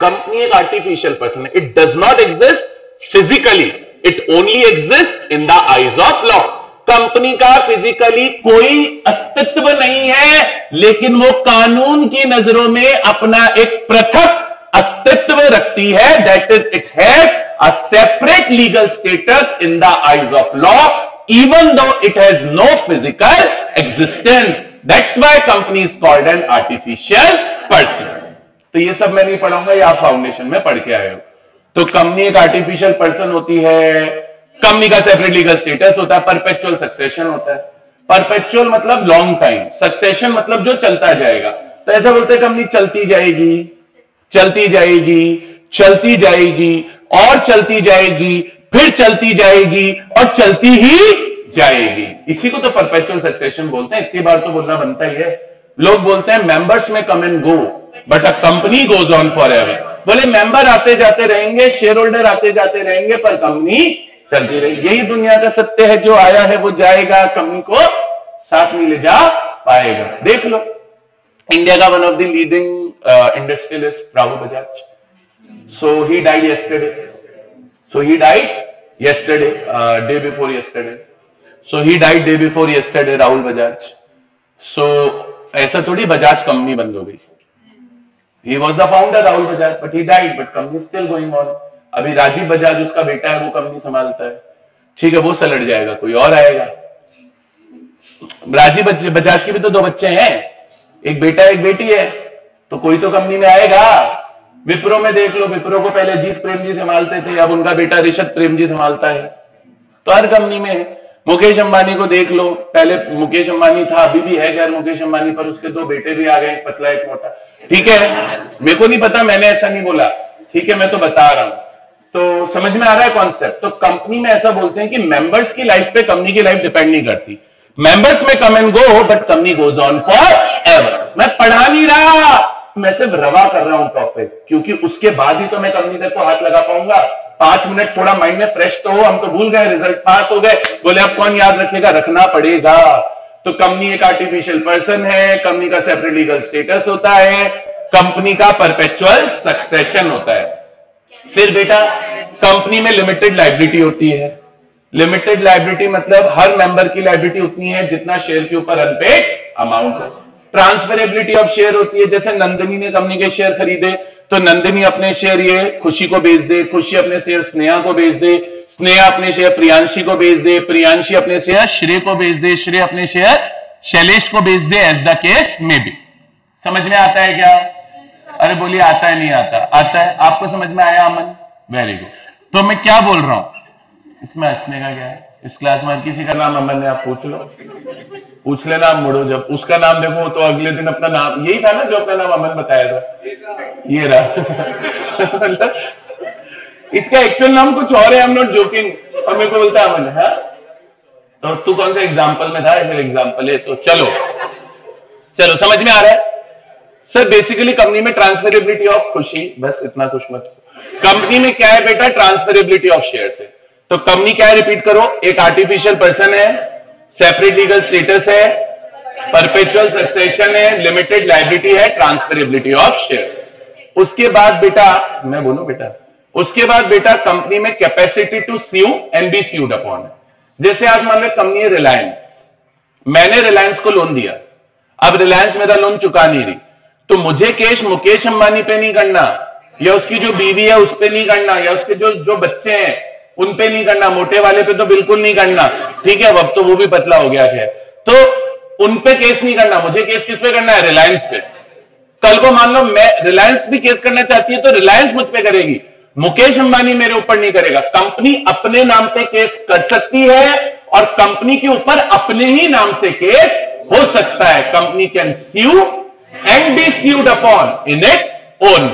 Company एक आर्टिफिशियल पर्सन है। It does not exist physically, it only exist in the eyes of law. Company का physically कोई अस्तित्व नहीं है, लेकिन वो कानून की नजरों में अपना एक पृथक अस्तित्व रखती है। That is it has a separate legal status in the eyes of law, even though it has no physical existence. That's why company is called an artificial person. तो ये सब मैं नहीं पढ़ाऊंगा, या फाउंडेशन में पढ़ के आए हो। तो कंपनी एक आर्टिफिशियल पर्सन होती है, कंपनी का सेपरेट लीगल स्टेटस होता है, परपेचुअल सक्सेशन होता है। परपेचुअल मतलब लॉन्ग टाइम, सक्सेशन मतलब जो चलता जाएगा। तो ऐसा बोलते हैं कंपनी चलती जाएगी, चलती जाएगी, चलती जाएगी और चलती जाएगी, फिर चलती जाएगी और चलती ही जाएगी। इसी को तो परपेचुअल सक्सेशन बोलते हैं। इतनी बार तो बोलना बनता ही है। लोग बोलते हैं मेंबर्स में come and go but a company goes on for ever. बोले मेंबर आते जाते रहेंगे, शेयर होल्डर आते जाते रहेंगे, पर कंपनी चलती रहेगी। यही दुनिया का सत्य है, जो आया है वो जाएगा, कंपनी को साथ में ले जा पाएगा। देख लो, इंडिया का one of the leading industrialist Rahul Bajaj, so he died yesterday, day before yesterday, Rahul Bajaj. so ऐसा थोड़ी बजाज कंपनी बंद हो गई। he was the founder Rahul Bajaj, but he died, but company still going on। अभी राजीव बजाज उसका बेटा है, वो कंपनी संभालता है, ठीक है, वो सलट जाएगा, कोई और आएगा। राजीव बजाज के भी तो 2 बच्चे हैं, एक बेटा एक बेटी है, तो कोई तो कंपनी में आएगा। विप्रो में देख लो, विप्रो को पहले जीस प्रेम जी संभालते थे, अब उनका बेटा ऋषभ प्रेम जी संभालता है। तो हर कंपनी में, मुकेश अंबानी को देख लो, पहले मुकेश अंबानी था, अभी भी है खैर मुकेश अंबानी, पर उसके 2 बेटे भी आ गए, एक पतला एक मोटा, ठीक है। मेरे को नहीं पता, मैंने ऐसा नहीं बोला, ठीक है, मैं तो बता रहा हूं। तो समझ में आ रहा है कॉन्सेप्ट। तो कंपनी में ऐसा बोलते हैं कि मेंबर्स की लाइफ पे कंपनी की लाइफ डिपेंड नहीं करती। मेंबर्स में come and go but company goes on for ever. मैं पढ़ा नहीं रहा, मैं सिर्फ रवा कर रहा हूं टॉपिक, क्योंकि उसके बाद ही तो मैं कंपनी तक को हाथ लगा पाऊंगा। 5 मिनट थोड़ा माइंड में फ्रेश तो हो, हम तो भूल गए, रिजल्ट पास हो गए, बोले अब कौन याद रखेगा, रखना पड़ेगा। तो कंपनी एक आर्टिफिशियल पर्सन है, कंपनी का सेपरेट लीगल स्टेटस होता है, कंपनी का परपेचुअल सक्सेशन होता है। फिर बेटा कंपनी में लिमिटेड लायबिलिटी होती है। लिमिटेड लायबिलिटी मतलब हर मेंबर की लायबिलिटी उतनी है जितना शेयर के ऊपर अनपेड अमाउंट है। ट्रांसफरेबिलिटी ऑफ शेयर होती है, जैसे नंदिनी ने कंपनी के शेयर खरीदे तो नंदिनी अपने शेयर ये खुशी को बेच दे, खुशी अपने शेयर स्नेहा को बेच दे, स्नेहा अपने शेयर प्रियांशी को बेच दे, प्रियांशी अपने शेयर श्रेय को बेच दे, श्रेय अपने शेयर शैलेश को बेच दे, एज द केस में भी। समझ में आता है क्या? अरे बोलिए आता है, नहीं आता? आता है। आपको समझ में आया अमन? Very good. तो मैं क्या बोल रहा हूं, इसमें हंसने का क्या है? इस क्लास में किसी का नाम अमन है, आप पूछ लो, पूछ लेना, आप मुड़ो, जब उसका नाम देखो तो अगले दिन अपना नाम यही था ना जो अपना नाम अमन बताया था, ये रहा। इसका एक्चुअल नाम कुछ और है, आई एम नॉट जोकिंग, और मेरे को बोलता है अमन है। तो तू कौन सा एग्जाम्पल में था? फिर एग्जाम्पल है, तो चलो चलो समझ में आ रहा है सर। बेसिकली कंपनी में ट्रांसफरेबिलिटी ऑफ खुशी, बस इतना खुश मत। कंपनी में क्या है बेटा? ट्रांसफरेबिलिटी ऑफ शेयर है। तो कंपनी क्या है, रिपीट करो, एक आर्टिफिशियल पर्सन है, सेपरेट लीगल स्टेटस है, परपेचुअल सक्सेशन है, लिमिटेड लायबिलिटी है, ट्रांसफरेबिलिटी ऑफ शेयर। उसके बाद बेटा, मैं बोलूं बेटा, उसके बाद बेटा कंपनी में capacity to sue and be sued upon. जैसे आज मान लो कंपनी है रिलायंस, मैंने रिलायंस को लोन दिया, अब रिलायंस मेरा लोन चुका नहीं रही, तो मुझे केस मुकेश अंबानी पे नहीं करना, या उसकी जो बीवी है उस पे नहीं करना, या उसके जो बच्चे हैं उन पे नहीं करना, मोटे वाले पे तो बिल्कुल नहीं करना, ठीक है, अब तो वो भी पतला हो गया है, तो उन पे केस नहीं करना, मुझे केस किस पे करना है? रिलायंस पे। कल को मान लो मैं रिलायंस भी केस करना चाहती है तो रिलायंस मुझ पे करेगी, मुकेश अंबानी मेरे ऊपर नहीं करेगा। कंपनी अपने नाम पे केस कर सकती है और कंपनी के ऊपर अपने ही नाम से केस हो सकता है। Company can sue and be sued upon in its own.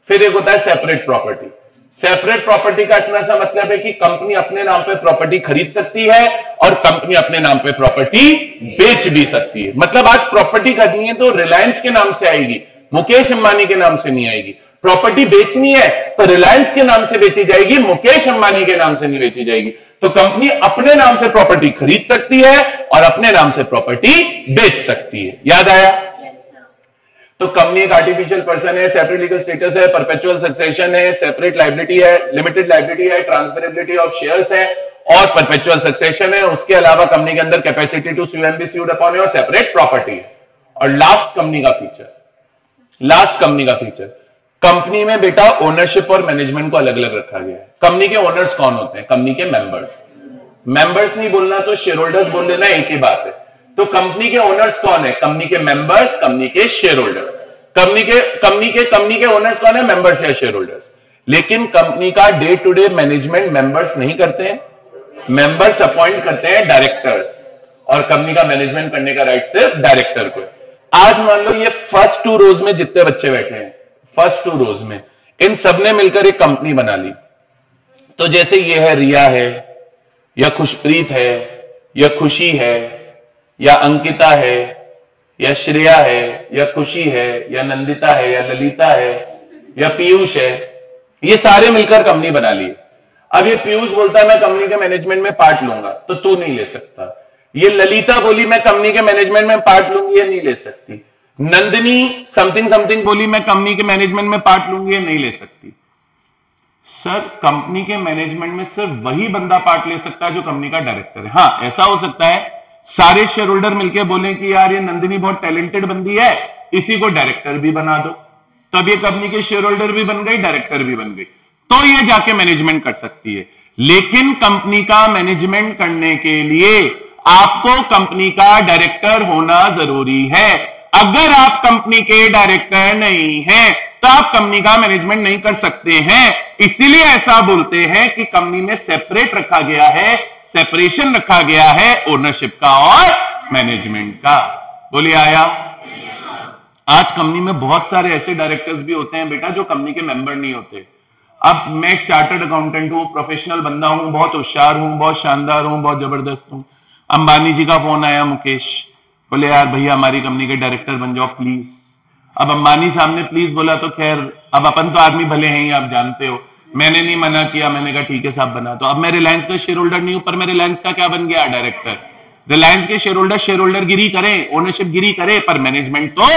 फिर एक होता है सेपरेट प्रॉपर्टी। सेपरेट प्रॉपर्टी का इतना सा मतलब है कि कंपनी अपने नाम पे प्रॉपर्टी खरीद सकती है और कंपनी अपने नाम पे प्रॉपर्टी बेच भी सकती है। मतलब आज प्रॉपर्टी खरीदनी है तो रिलायंस के नाम से आएगी, मुकेश अंबानी के नाम से नहीं आएगी। प्रॉपर्टी बेचनी है तो रिलायंस के नाम से बेची जाएगी, मुकेश अंबानी के नाम से नहीं बेची जाएगी। तो कंपनी अपने नाम से प्रॉपर्टी खरीद सकती है और अपने नाम से प्रॉपर्टी बेच सकती है। याद आया? तो कंपनी एक आर्टिफिशियल पर्सन है, सेपरेट लीगल स्टेटस है, परपेचुअल सक्सेशन है, सेपरेट लायबिलिटी है, लिमिटेड लायबिलिटी है, ट्रांसफरेबिलिटी ऑफ शेयर्स है और परपेचुअल सक्सेशन है। उसके अलावा कंपनी के अंदर capacity to sue and be sued upon और सेपरेट प्रॉपर्टी है। और लास्ट कंपनी का फीचर, कंपनी में बेटा ओनरशिप और मैनेजमेंट को अलग अलग रखा गया है। कंपनी के ओनर्स कौन होते हैं? कंपनी के मेंबर्स नहीं बोलना तो शेयर होल्डर्स बोल लेना, एक ही बात है। तो कंपनी के ओनर्स कौन है? कंपनी के मेंबर्स, कंपनी के शेयर होल्डर्स। कंपनी के ओनर्स कौन है? मेंबर्स या शेयर होल्डर्स। लेकिन कंपनी का day to day management members नहीं करते हैं, मेंबर्स अपॉइंट करते हैं डायरेक्टर्स। और कंपनी का मैनेजमेंट करने का राइट सिर्फ डायरेक्टर को है। आज मान लो ये फर्स्ट 2 रोज में जितने बच्चे बैठे हैं, फर्स्ट 2 रोज में इन सबने मिलकर एक कंपनी बना ली। तो जैसे ये है, रिया है या खुशप्रीत है या खुशी है या अंकिता है या श्रेया है या खुशी है या नंदिता है या ललिता है या पीयूष है, ये सारे मिलकर कंपनी बना ली। अब ये पीयूष बोलता है मैं कंपनी के मैनेजमेंट में पार्ट लूंगा, तो तू नहीं ले सकता। ये ललिता बोली मैं कंपनी के मैनेजमेंट में पार्ट लूंगी, ये नहीं ले सकती। नंदिनी समथिंग समथिंग बोली मैं कंपनी के मैनेजमेंट में पार्ट लूंगी, ये नहीं ले सकती। सर कंपनी के मैनेजमेंट में सिर्फ वही बंदा पार्ट ले सकता है जो कंपनी का डायरेक्टर है। हाँ ऐसा हो सकता है सारे शेयर होल्डर मिलकर बोले कि यार ये नंदिनी बहुत टैलेंटेड बंदी है, इसी को डायरेक्टर भी बना दो, तब ये कंपनी के शेयर होल्डर भी बन गई, डायरेक्टर भी बन गई, तो ये जाके मैनेजमेंट कर सकती है। लेकिन कंपनी का मैनेजमेंट करने के लिए आपको कंपनी का डायरेक्टर होना जरूरी है। अगर आप कंपनी के डायरेक्टर नहीं हैं तो आप कंपनी का मैनेजमेंट नहीं कर सकते हैं। इसीलिए ऐसा बोलते हैं कि कंपनी में सेपरेट रखा गया है, सेपरेशन रखा गया है ओनरशिप का और मैनेजमेंट का। बोलिए आया। आज कंपनी में बहुत सारे ऐसे डायरेक्टर्स भी होते हैं बेटा जो कंपनी के मेंबर नहीं होते। अब मैं एक चार्टर्ड अकाउंटेंट हूं, प्रोफेशनल बंदा हूं, बहुत होशियार हूं, बहुत शानदार हूं, बहुत जबरदस्त हूं। अंबानी जी का फोन आया, मुकेश बोले यार भैया हमारी कंपनी के डायरेक्टर बन जाओ प्लीज। अब अंबानी सामने प्लीज बोला तो खैर अब अपन तो आदमी भले हैं ही, आप जानते हो, मैंने नहीं मना किया, मैंने कहा ठीक है साहब बना। तो अब मैं रिलायंस का शेयर होल्डर नहीं हूं, पर मैं रिलायंस का क्या बन गया, डायरेक्टर। रिलायंस के शेयर होल्डर गिरी करें, ओनरशिप गिरी करे, पर मैनेजमेंट तो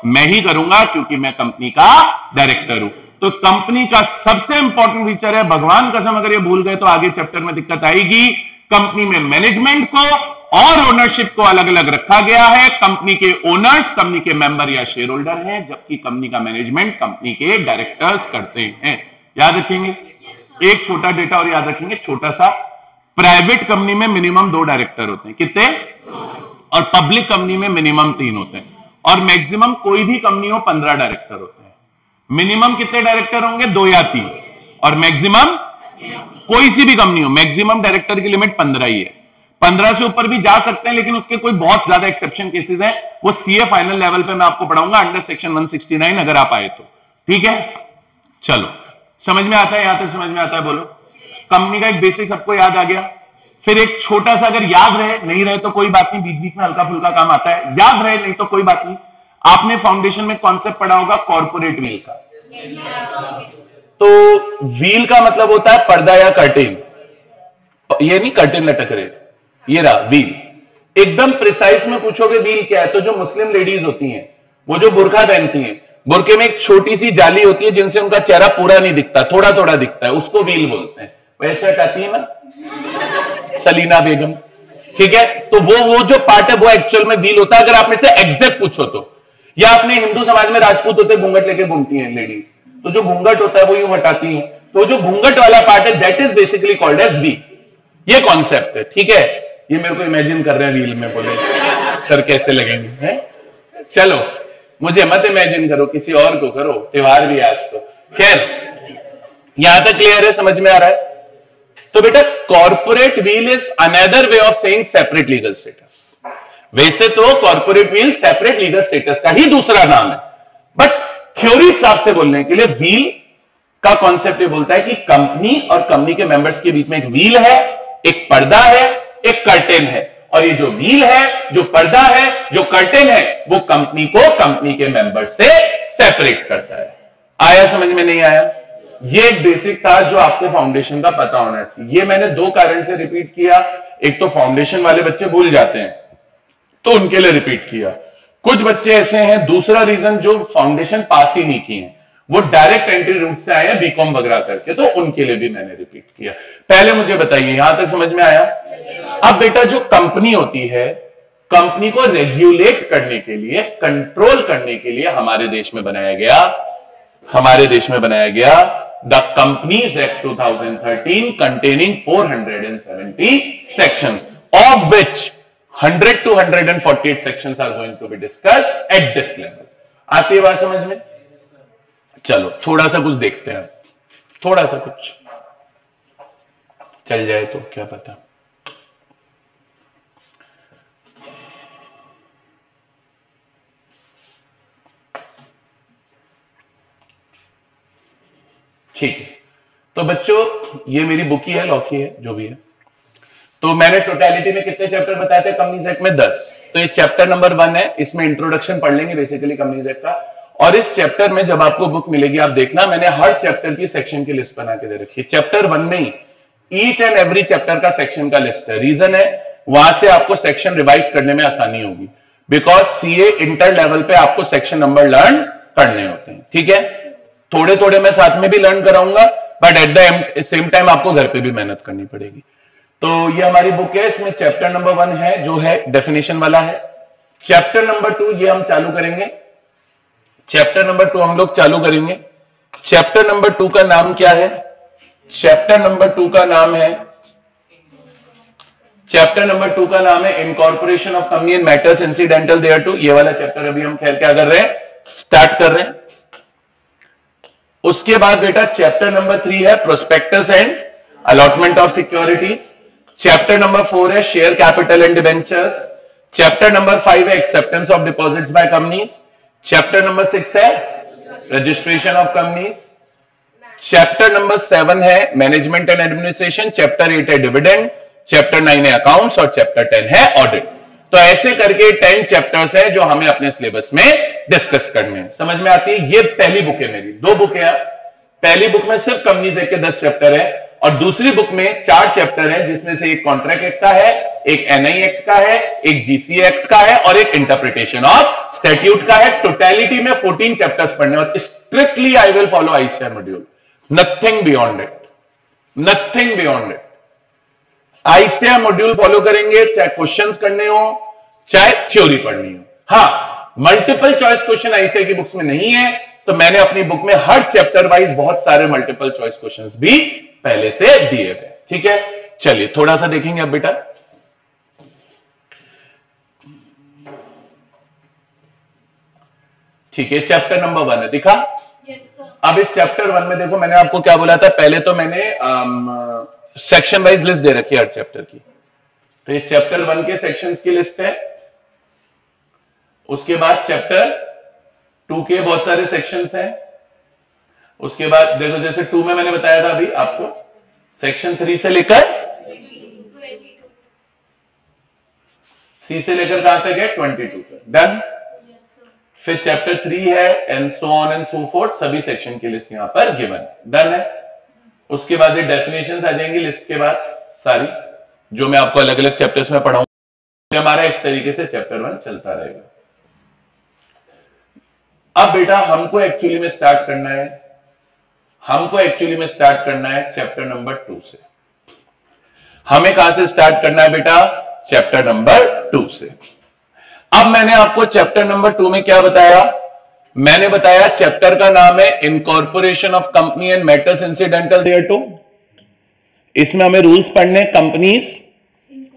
मैं ही करूंगा क्योंकि मैं कंपनी का डायरेक्टर हूं। तो कंपनी का सबसे इंपॉर्टेंट फीचर है, भगवान कसम अगर ये भूल गए तो आगे चैप्टर में दिक्कत आएगी। कंपनी में मैनेजमेंट को और ओनरशिप को अलग अलग रखा गया है। कंपनी के ओनर्स कंपनी के मेंबर या शेयर होल्डर हैं, जबकि कंपनी का मैनेजमेंट कंपनी के डायरेक्टर्स करते हैं। याद रखेंगे एक छोटा डेटा और याद रखेंगे छोटा सा, प्राइवेट कंपनी में मिनिमम 2 डायरेक्टर होते हैं, कितने, और पब्लिक कंपनी में मिनिमम 3 होते हैं, और मैक्सिमम कोई भी कंपनी हो 15 डायरेक्टर होते हैं। मिनिमम कितने डायरेक्टर होंगे, 2 या 3, और मैक्सिमम कोई सी भी कंपनी हो मैक्सिमम डायरेक्टर की लिमिट 15 ही है। 15 से ऊपर भी जा सकते हैं, लेकिन उसके कोई बहुत ज्यादा एक्सेप्शन केसेस हैं, वो सीए फाइनल लेवल पे मैं आपको पढ़ाऊंगा अंडर सेक्शन 169 अगर आप आए तो, ठीक है। चलो समझ में आता है, यहां तक समझ में आता है, बोलो। कंपनी का एक बेसिक सबको याद आ गया। फिर एक छोटा सा, अगर याद रहे, नहीं रहे तो कोई बात नहीं, बीच बीच में हल्का फुल्का काम आता है, याद रहे नहीं तो कोई बात नहीं। आपने फाउंडेशन में कॉन्सेप्ट पढ़ा होगा कॉर्पोरेट व्हील का। तो व्हील का मतलब होता है पर्दा या कर्टेन, ये नहीं कर्टेन लटक रहे, ये रहा व्हील। एकदम प्रिसाइज में पूछोगे व्हील क्या है, तो जो मुस्लिम लेडीज होती हैं वो जो बुर्का पहनती हैं, बुर्के में एक छोटी सी जाली होती है जिनसे उनका चेहरा पूरा नहीं दिखता, थोड़ा थोड़ा दिखता है, उसको व्हील बोलते हैं। वैसे हटाती है ना सलीना बेगम, ठीक है। तो वो जो पार्ट है वो एक्चुअल में व्हील होता है। अगर आप में से एग्जैक्ट पूछो तो, या अपने हिंदू समाज में राजपूत होते घूंघट लेके घूमती हैं लेडीज, तो जो घूंघट होता है वो यूं हटाती हैं, तो जो घूंघट वाला पार्ट है that is basically called as veil. ये कॉन्सेप्ट है, ठीक है। ये मेरे को इमेजिन कर रहे हैं व्हील में, बोले सर कैसे लगेंगे, हैं? चलो मुझे मत इमेजिन करो, किसी और को करो, त्योहार भी आज तो। खैर यहां तक क्लियर है, समझ में आ रहा है। तो बेटा corporate wheel is another way of saying separate legal status. वैसे तो corporate wheel separate legal status का ही दूसरा नाम है, बट थ्योरी हिसाब से बोलने के लिए व्हील का कॉन्सेप्ट ये बोलता है कि कंपनी और कंपनी के मेंबर्स के बीच में एक व्हील है, एक पर्दा है, एक कर्टेन है, और ये जो व्हील है, जो पर्दा है, जो कर्टेन है, वो कंपनी को कंपनी के मेंबर से सेपरेट करता है। आया समझ में, नहीं आया? ये एक बेसिक था जो आपको फाउंडेशन का पता होना चाहिए। ये मैंने 2 कारण से रिपीट किया, एक तो फाउंडेशन वाले बच्चे भूल जाते हैं तो उनके लिए रिपीट किया, कुछ बच्चे ऐसे हैं, दूसरा रीजन जो फाउंडेशन पास ही नहीं किए हैं, वो डायरेक्ट एंट्री रूट से आए हैं बीकॉम वगैरह करके, तो उनके लिए भी मैंने रिपीट किया। पहले मुझे बताइए यहां तक समझ में आया? अब बेटा जो कंपनी होती है, कंपनी को रेगुलेट करने के लिए, कंट्रोल करने के लिए हमारे देश में बनाया गया the companies act 2013 containing 470 sections, of which 100 to 148 sections are going to be discussed at this level. आती है बात समझ में? चलो थोड़ा सा कुछ देखते हैं, थोड़ा सा कुछ चल जाए तो क्या पता। ठीक है, तो बच्चों ये मेरी बुक ही है, लॉ की है, जो भी है। तो मैंने टोटलिटी में कितने चैप्टर बताए थे कंपनीज एक्ट में? 10। तो ये चैप्टर नंबर 1 है, इसमें इंट्रोडक्शन पढ़ लेंगे बेसिकली कंपनीज एक्ट का। और इस चैप्टर में जब आपको बुक मिलेगी, आप देखना मैंने हर चैप्टर की सेक्शन की लिस्ट बना के दे रखी है। चैप्टर 1 में ही ईच एंड एवरी चैप्टर का सेक्शन का लिस्ट है। रीजन है वहां से आपको सेक्शन रिवाइज करने में आसानी होगी, बिकॉज सीए इंटर लेवल पे आपको सेक्शन नंबर लर्न करने होते हैं। ठीक है, थोड़े थोड़े मैं साथ में भी लर्न कराऊंगा, but at the same time आपको घर पे भी मेहनत करनी पड़ेगी। तो ये हमारी बुक है, इसमें चैप्टर नंबर 1 है जो है डेफिनेशन वाला है। चैप्टर नंबर 2 ये हम चालू करेंगे। चैप्टर नंबर 2 हम लोग चालू करेंगे। चैप्टर नंबर 2 का नाम क्या है? चैप्टर नंबर 2 का नाम है incorporation of company and matters incidental thereto. ये वाला चैप्टर अभी हम खैर क्या कर रहे हैं, स्टार्ट कर रहे हैं। उसके बाद बेटा चैप्टर नंबर 3 है prospectus and allotment of securities. Chapter number 4 है share capital and debentures. Chapter number 5 है acceptance of deposits by companies. Chapter number 6 है registration of companies. Chapter number 7 है मैनेजमेंट एंड एडमिनिस्ट्रेशन। चैप्टर 8 है dividend. Chapter 9 है accounts और chapter 10 है audit. तो ऐसे करके 10 चैप्टर्स हैं जो हमें अपने सिलेबस में डिस्कस करने हैं। समझ में आती है? ये पहली बुक है मेरी, 2 बुक है। पहली बुक में सिर्फ कंपनीज एक्ट के 10 चैप्टर है और दूसरी बुक में 4 चैप्टर है, जिसमें से एक कॉन्ट्रैक्ट एक्ट का है, एक एनआई एक्ट का है, एक जीसी एक्ट का है और एक इंटरप्रिटेशन ऑफ स्टैट्यूट का है। टोटलिटी में 14 चैप्टर्स पढ़ने और strictly I will follow ICAR module, nothing beyond it, nothing beyond it. ICAR module follow करेंगे, चाहे क्वेश्चंस करने हो चाहे थ्योरी पढ़नी हो। हाँ, मल्टीपल चॉइस क्वेश्चन आईसीएआर की बुक्स में नहीं है, तो मैंने अपनी बुक में हर चैप्टर वाइज बहुत सारे मल्टीपल चॉइस क्वेश्चंस भी पहले से दिए गए। ठीक है, चलिए थोड़ा सा देखेंगे अब बेटा। ठीक है, चैप्टर नंबर 1 है, दिखा? अब इस चैप्टर 1 में देखो, मैंने आपको क्या बोला था, पहले तो मैंने सेक्शन वाइज लिस्ट दे रखी है हर चैप्टर की। तो ये चैप्टर 1 के सेक्शंस की लिस्ट है। उसके बाद चैप्टर 2 के बहुत सारे सेक्शंस हैं। उसके बाद देखो, जैसे 2 में मैंने बताया था अभी आपको, सेक्शन 3 से लेकर कहां तक है? 22 तक। डन। फिर चैप्टर 3 है and so on and so fourth, सभी सेक्शन की लिस्ट यहां पर गिवन। डन है। उसके बाद ये डेफिनेशंस आ जाएंगी लिस्ट के बाद सारी, जो मैं आपको अलग अलग चैप्टर्स में पढ़ाऊंगा। हमारा इस तरीके से चैप्टर 1 चलता रहेगा। अब बेटा हमको एक्चुअली में स्टार्ट करना है चैप्टर नंबर 2 से। हमें कहां से स्टार्ट करना है बेटा? चैप्टर नंबर 2 से। अब मैंने आपको चैप्टर नंबर 2 में क्या बताया? मैंने बताया चैप्टर का नाम है incorporation of company and matters incidental thereto. इसमें हमें रूल्स पढ़ने, कंपनीज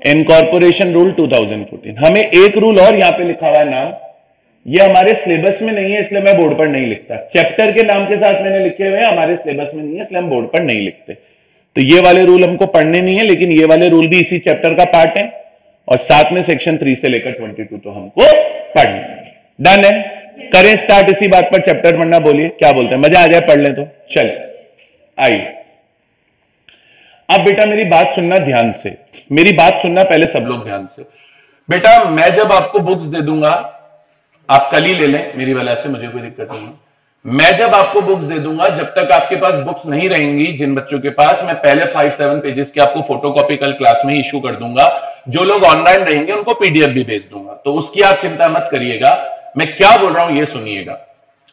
इनकॉर्पोरेशन रूल 2014। हमें एक रूल और यहां पे लिखा हुआ है नाम, ये हमारे सिलेबस में नहीं है इसलिए मैं बोर्ड पर नहीं लिखता। चैप्टर के नाम के साथ मैंने लिखे हुए हैं, हमारे सिलेबस में नहीं है इसलिए हम बोर्ड पर नहीं लिखते। तो ये वाले रूल हमको पढ़ने नहीं है, लेकिन ये वाले रूल भी इसी चैप्टर का पार्ट है और साथ में सेक्शन 3 से लेकर 22 तो हमको पढ़ना है। डन है? करें स्टार्ट इसी बात पर चैप्टर पढ़ना। बोलिए क्या बोलते हैं, मजा आ जाए पढ़ लें तो। चल आइए, अब बेटा मेरी बात सुनना ध्यान से, मेरी बात सुनना पहले सब लोग ध्यान से। बेटा मैं जब आपको बुक्स दे दूंगा, आप कल ही ले लें मेरी वजह से, मुझे कोई दिक्कत नहीं। मैं जब आपको बुक्स दे दूंगा, जब तक आपके पास बुक्स नहीं रहेंगी, जिन बच्चों के पास, मैं पहले 5-7 पेजेस की आपको फोटोकॉपी कल क्लास में ही इशू कर दूंगा। जो लोग ऑनलाइन रहेंगे उनको पीडीएफ भी भेज दूंगा, तो उसकी आप चिंता मत करिएगा। मैं क्या बोल रहा हूं ये सुनिएगा।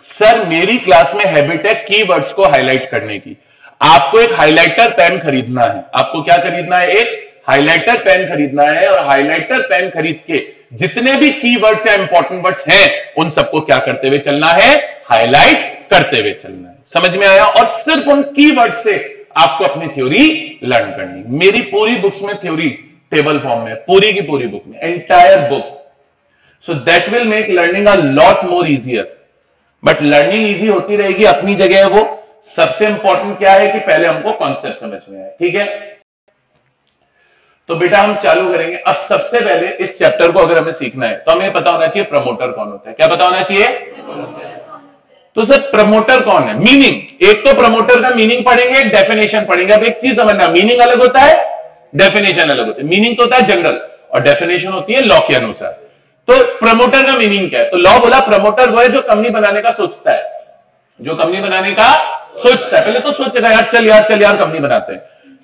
सर मेरी क्लास में हैबिट है कीवर्ड्स को हाईलाइट करने की। आपको एक हाइलाइटर पेन खरीदना है। आपको क्या खरीदना है? एक हाइलाइटर पेन खरीदना है, और हाइलाइटर पेन खरीद के जितने भी कीवर्ड्स या इंपॉर्टेंट वर्ड्स हैं उन सबको क्या करते हुए चलना है? हाईलाइट करते हुए चलना है। समझ में आया? और सिर्फ उन कीवर्ड से आपको अपनी थ्योरी लर्न करनी। मेरी पूरी बुक्स में थ्योरी टेबल फॉर्म में, पूरी की पूरी बुक में, entire book. So that will make learning a lot more easier. But learning easy होती रहेगी, अपनी जगह है वो। सबसे इंपॉर्टेंट क्या है कि पहले हमको कॉन्सेप्ट समझ में आए। ठीक है, तो बेटा हम चालू करेंगे। अब सबसे पहले इस चैप्टर को अगर हमें सीखना है तो हमें पता होना चाहिए प्रमोटर कौन होता है। क्या पता होना चाहिए? तो सर प्रमोटर कौन है? मीनिंग, एक तो प्रमोटर का मीनिंग पढ़ेंगे, एक डेफिनेशन पढ़ेंगे। अब एक चीज समझना, मीनिंग अलग होता है, डेफिनेशन अलग होता है। मीनिंग तो होता है जनरल और डेफिनेशन होती है लॉ के अनुसार। तो प्रमोटर का मीनिंग क्या है? तो लॉ बोला प्रमोटर वो है जो कंपनी बनाने का सोचता है, जो कंपनी बनाने का सोचता है। पहले तो सोचेगा यार चल यार कंपनी बनाते हैं,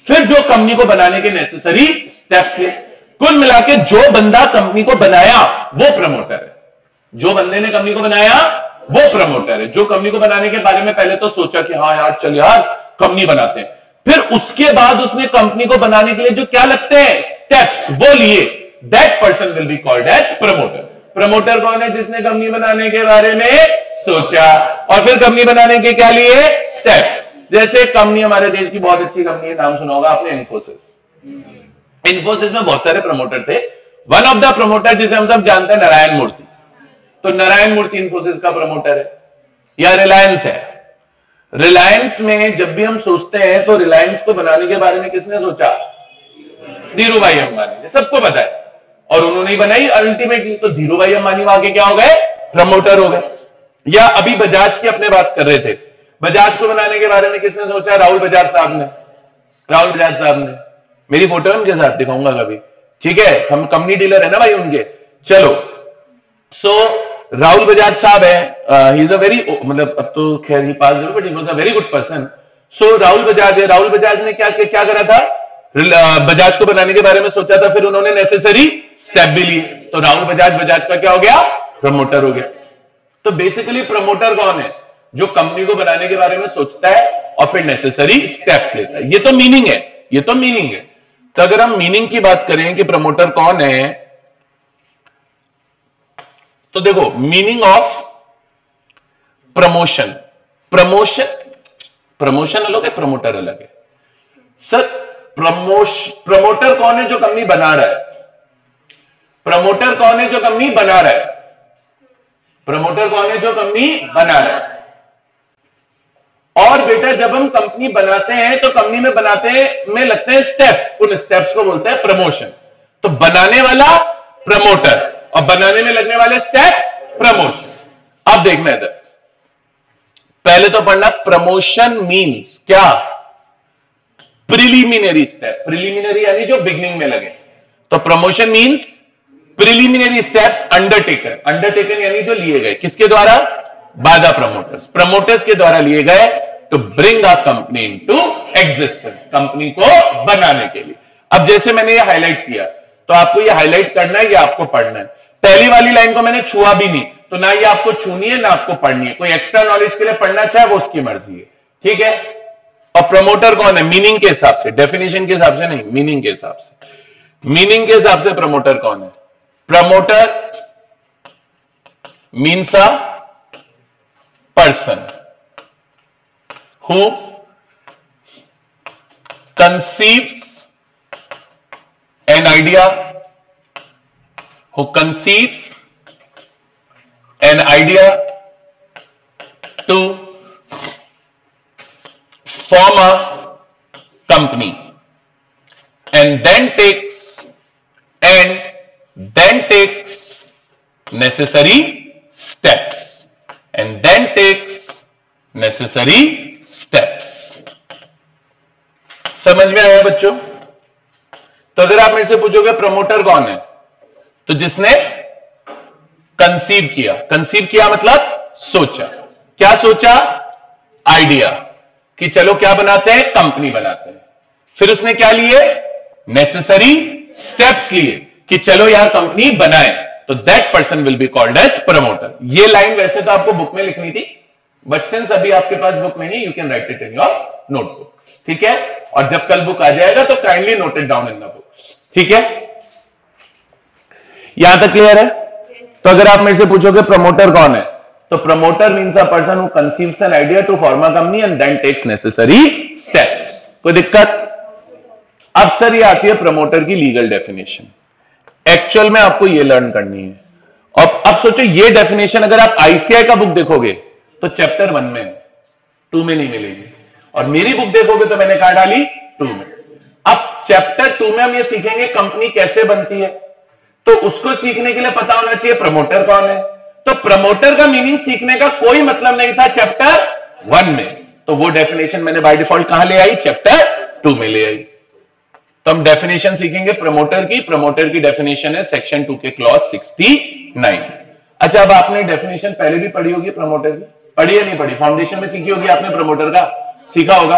फिर जो कंपनी को बनाने के नेसेसरी स्टेप्स ले। कुल मिला के जो बंदा कंपनी को बनाया वो प्रमोटर है, जो बंदे ने कंपनी को बनाया वो प्रमोटर है। जो कंपनी को बनाने के बारे में पहले तो सोचा कि हाँ यार चल यार कंपनी बनाते हैं, फिर उसके बाद उसने कंपनी को बनाने के लिए जो क्या लगते हैं स्टेप्स वो लिए, that person will be called as promoter. Promoter कौन है? जिसने कंपनी बनाने के बारे में सोचा और फिर कंपनी बनाने के क्या लिए स्टेप्स। जैसे कंपनी हमारे देश की बहुत अच्छी कंपनी है, नाम सुना होगा आपने, इन्फोसिस। इन्फोसिस में बहुत सारे प्रमोटर थे। वन ऑफ द प्रमोटर जिसे हम सब जानते हैं नारायण मूर्ति। तो नारायण मूर्ति इन्फोसिस का प्रमोटर है या रिलायंस है। रिलायंस में जब भी हम सोचते हैं तो रिलायंस को बनाने के बारे में किसने सोचा? धीरू भाई अंबानी, सबको पता है, और उन्होंने ही बनाई अल्टीमेटली। तो धीरू भाई अंबानी वहां के क्या हो गए? प्रमोटर हो गए। या अभी बजाज की अपने बात कर रहे थे, बजाज को बनाने के बारे में किसने सोचा? राहुल बजाज साहब ने। राहुल बजाज साहब ने, मेरी फोटो है उनके साथ, दिखाऊंगा कभी, ठीक है, हम कंपनी डीलर है ना भाई उनके। चलो, सो राहुल बजाज साहब है, ही इज अ वेरी, मतलब अब तो खैर ही पास but he was a very good person. So Rahul Bajaj है, राहुल बजाज ने क्या करा था? बजाज को बनाने के बारे में सोचा था, फिर उन्होंने नेसेसरी स्टेप भी लिए। तो राहुल बजाज का क्या हो गया? प्रमोटर हो गया। तो बेसिकली प्रमोटर कौन है? जो कंपनी को बनाने के बारे में सोचता है और फिर नेसेसरी स्टेप्स लेता है। ये तो मीनिंग है, ये तो मीनिंग है। तो अगर हम मीनिंग की बात करें कि प्रमोटर कौन है, तो देखो मीनिंग ऑफ प्रमोशन, प्रमोशन अलग है, प्रमोटर अलग है। सर प्रमोटर कौन है? जो कंपनी बना रहा है। प्रमोटर कौन है? जो कंपनी बना रहा है। प्रमोटर कौन है? जो कंपनी बना रहा है। और बेटा जब हम कंपनी बनाते हैं तो कंपनी में बनाते हैं में लगते हैं स्टेप्स, उन स्टेप्स को बोलते हैं प्रमोशन। तो बनाने वाला प्रमोटर और बनाने में लगने वाले स्टेप प्रमोशन। अब देखना इधर, पहले तो पढ़ना प्रमोशन मीन्स क्या? Preliminary step. प्रिलिमिनरी यानी जो बिगनिंग में लगे। तो promotion means preliminary steps undertaken. Undertaken यानी जो लिए गए, किसके द्वारा? By the promoters. प्रमोटर्स के द्वारा लिए गए to bring a company into existence, company को बनाने के लिए। अब जैसे मैंने ये हाईलाइट किया, तो आपको ये हाईलाइट करना है या आपको पढ़ना है। पहली वाली लाइन को मैंने छुआ भी नहीं, तो ना ये आपको छूनी है ना आपको पढ़नी है। कोई एक्स्ट्रा नॉलेज के लिए पढ़ना चाहे वो उसकी मर्जी है, ठीक है। और प्रमोटर कौन है? मीनिंग के हिसाब से, डेफिनेशन के हिसाब से नहीं, मीनिंग के हिसाब से। मीनिंग के हिसाब से प्रमोटर कौन है? Promoter means a person who conceives an idea, who conceives an idea to form a company and then takes necessary steps and then takes necessary steps। समझ में आया बच्चों? तो अगर आप मेरे से पूछोगे प्रमोटर कौन है, तो जिसने कंसीव किया। कंसीव किया मतलब सोचा। क्या सोचा? आइडिया, कि चलो क्या बनाते हैं? कंपनी बनाते हैं। फिर उसने क्या लिए? नेसेसरी स्टेप्स लिए कि चलो यार कंपनी बनाए। तो that person will be called as promoter. ये लाइन वैसे तो आपको बुक में लिखनी थी, बट सिंस अभी आपके पास बुक में नहीं, you can write it in your notebook, ठीक है। और जब कल बुक आ जाएगा तो kindly note it down in the book, ठीक है। यहां तक क्लियर है? तो अगर आप मेरे से पूछोगे प्रमोटर कौन है, तो promoter means a person who conceives an idea to form a company and then takes necessary steps. कोई दिक्कत? अब सर ये आती है प्रमोटर की लीगल डेफिनेशन। एक्चुअल में आपको ये लर्न करनी है। और अब सोचो ये डेफिनेशन अगर आप आईसीआई का बुक देखोगे तो चैप्टर 1 में, 2 में नहीं मिलेगी। और मेरी बुक देखोगे तो मैंने कहा डाली 2 में। अब चैप्टर 2 में हम ये सीखेंगे कंपनी कैसे बनती है। तो उसको सीखने के लिए पता होना चाहिए प्रमोटर कौन है। तो प्रमोटर का मीनिंग सीखने का कोई मतलब नहीं था चैप्टर 1 में, तो वो डेफिनेशन मैंने बाय डिफॉल्ट कहां ले आई, चैप्टर 2 में ले आई। तो हम डेफिनेशन सीखेंगे प्रमोटर की। प्रमोटर की डेफिनेशन है सेक्शन 2 के क्लॉज 69। अच्छा, अब आपने डेफिनेशन पहले भी पढ़ी होगी प्रमोटर की, पढ़ी या नहीं पढ़ी? फाउंडेशन में सीखी होगी आपने, प्रमोटर का सीखा होगा।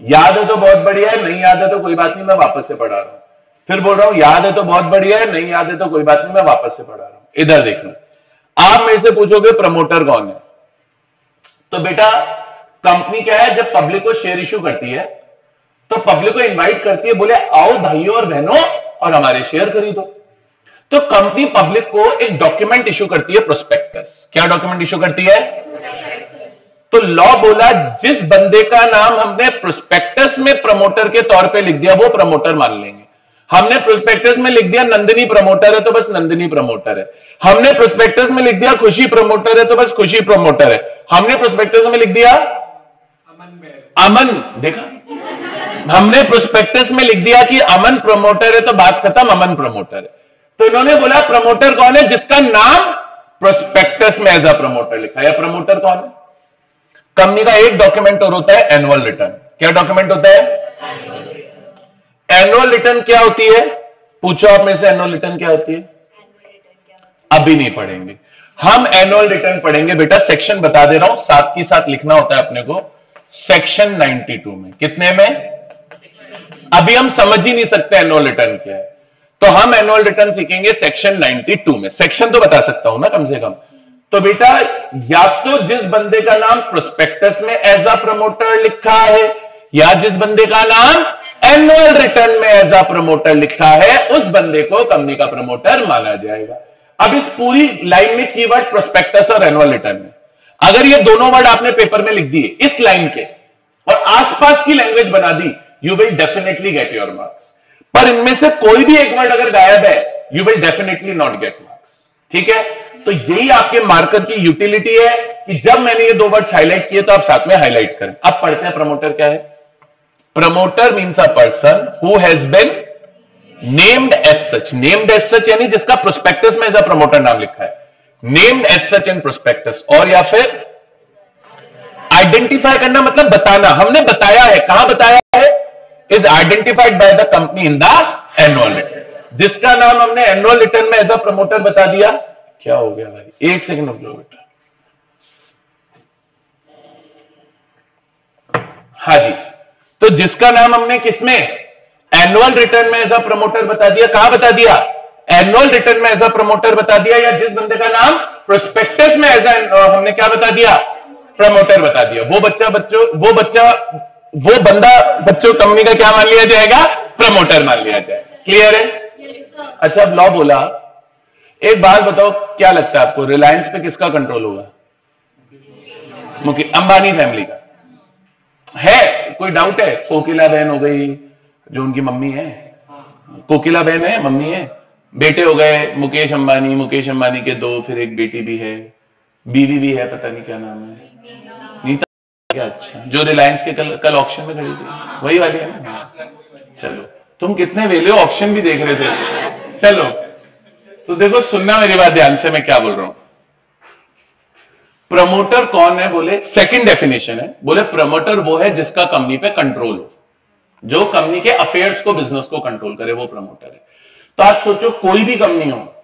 याद है तो बहुत बढ़िया है, नहीं याद है तो कोई बात नहीं, मैं वापस से पढ़ा रहा हूं। फिर बोल रहा हूं, याद है तो बहुत बढ़िया है, नहीं याद है तो कोई बात नहीं, मैं वापस से पढ़ा रहा हूं। इधर देखना, आप मेरे से पूछोगे प्रमोटर कौन है, तो बेटा कंपनी क्या है, जब पब्लिक को शेयर इशू करती है तो पब्लिक को इनवाइट करती है, बोले आओ भाइयों और बहनों और हमारे शेयर खरीदो। तो कंपनी पब्लिक को एक डॉक्यूमेंट इशू करती है, प्रोस्पेक्टस। क्या डॉक्यूमेंट इशू करती है? तो लॉ बोला जिस बंदे का नाम हमने प्रोस्पेक्टस में प्रमोटर के तौर पे लिख दिया वो प्रमोटर मान लेंगे। हमने प्रोस्पेक्टस में लिख दिया नंदिनी प्रमोटर है तो बस नंदिनी प्रमोटर है। हमने प्रोस्पेक्टस में लिख दिया खुशी प्रमोटर है तो बस खुशी प्रमोटर है। हमने प्रोस्पेक्टस में लिख दिया अमन, देखा, हमने प्रोस्पेक्टस में लिख दिया कि अमन प्रमोटर है तो बात खत्म, अमन प्रमोटर है। तो इन्होंने बोला प्रमोटर कौन है? जिसका नाम प्रोस्पेक्टस में एज अ प्रमोटर लिखा है। या प्रमोटर कौन है? कंपनी का एक डॉक्यूमेंट और होता है एनुअल रिटर्न। क्या डॉक्यूमेंट होता है? एनुअल रिटर्न क्या होती है? पूछो आप मेरे से, एनुअल रिटर्न क्या होती है? अभी नहीं पढ़ेंगे हम, एनुअल रिटर्न पढ़ेंगे बेटा। सेक्शन बता दे रहा हूं, साथ ही साथ लिखना होता है अपने को, सेक्शन 92 में। कितने में? अभी हम समझ ही नहीं सकते एनुअल रिटर्न क्या है, तो हम एनुअल रिटर्न सीखेंगे सेक्शन 92 में। सेक्शन तो बता सकता हूं ना कम से कम। तो बेटा या तो जिस बंदे का नाम प्रोस्पेक्टस में एज अ प्रमोटर लिखा है, या जिस बंदे का नाम एनुअल रिटर्न में एज अ प्रमोटर लिखा है, उस बंदे को कंपनी का प्रमोटर माना जाएगा। अब इस पूरी लाइन में कीवर्ड प्रोस्पेक्टस और एनुअल रिटर्न में, अगर ये दोनों वर्ड आपने पेपर में लिख दिए इस लाइन के और आसपास की लैंग्वेज बना दी, you will definitely get your marks. पर इनमें से कोई भी एक वर्ड अगर गायब है, you will definitely not get marks. ठीक है, तो यही आपके मार्कर की यूटिलिटी है कि जब मैंने ये दो वर्ड्स हाईलाइट किए तो आप साथ में हाईलाइट करें। अब पढ़ते हैं प्रमोटर क्या है। Promoter means a person who has been named as such. Named as such यानी जिसका प्रोस्पेक्टस में एज अ प्रमोटर नाम लिखा है, named as such in prospectus. और या फिर आइडेंटिफाई करना मतलब बताना, हमने बताया है, कहां बताया है? Is identified by the company in the annual return. जिसका नाम हमने एनुअल रिटर्न में एज अ प्रमोटर बता दिया। क्या हो गया भाई, एक सेकंड रुक जाओ बेटा। हाँ जी, तो जिसका नाम हमने किसमें एनुअल रिटर्न में एज अ प्रमोटर बता दिया, कहां बता दिया? एनुअल रिटर्न में एज अ प्रमोटर बता दिया। या जिस बंदे का नाम प्रोस्पेक्टस में एज हमने क्या बता दिया? प्रमोटर बता दिया। वो बंदा बच्चों कंपनी का क्या मान लिया जाएगा? प्रमोटर मान लिया जाए। क्लियर है? अच्छा, अब लॉ बोला, एक बात बताओ, क्या लगता है आपको रिलायंस पे किसका कंट्रोल होगा? अंबानी फैमिली का है? कोई डाउट है? कोकिला बहन हो गई जो उनकी मम्मी है, कोकिला बहन है, मम्मी है, बेटे हो गए मुकेश अंबानी के दो, फिर एक बेटी भी है, बीवी भी है, पता नहीं क्या नाम है, नीता क्या। अच्छा, जो रिलायंस के कल ऑक्शन में खड़ी थी वही वाली है ना? चलो, तुम कितने वेले हो, ऑप्शन भी देख रहे थे। चलो, तो देखो, सुनना मेरी बात ध्यान से, मैं क्या बोल रहा हूं। प्रमोटर कौन है? बोले सेकंड डेफिनेशन है, बोले प्रमोटर वो है जिसका कंपनी पे कंट्रोल हो, जो कंपनी के अफेयर्स को, बिजनेस को कंट्रोल करे, वो प्रमोटर है। तो आप सोचो कोई भी कंपनी हो,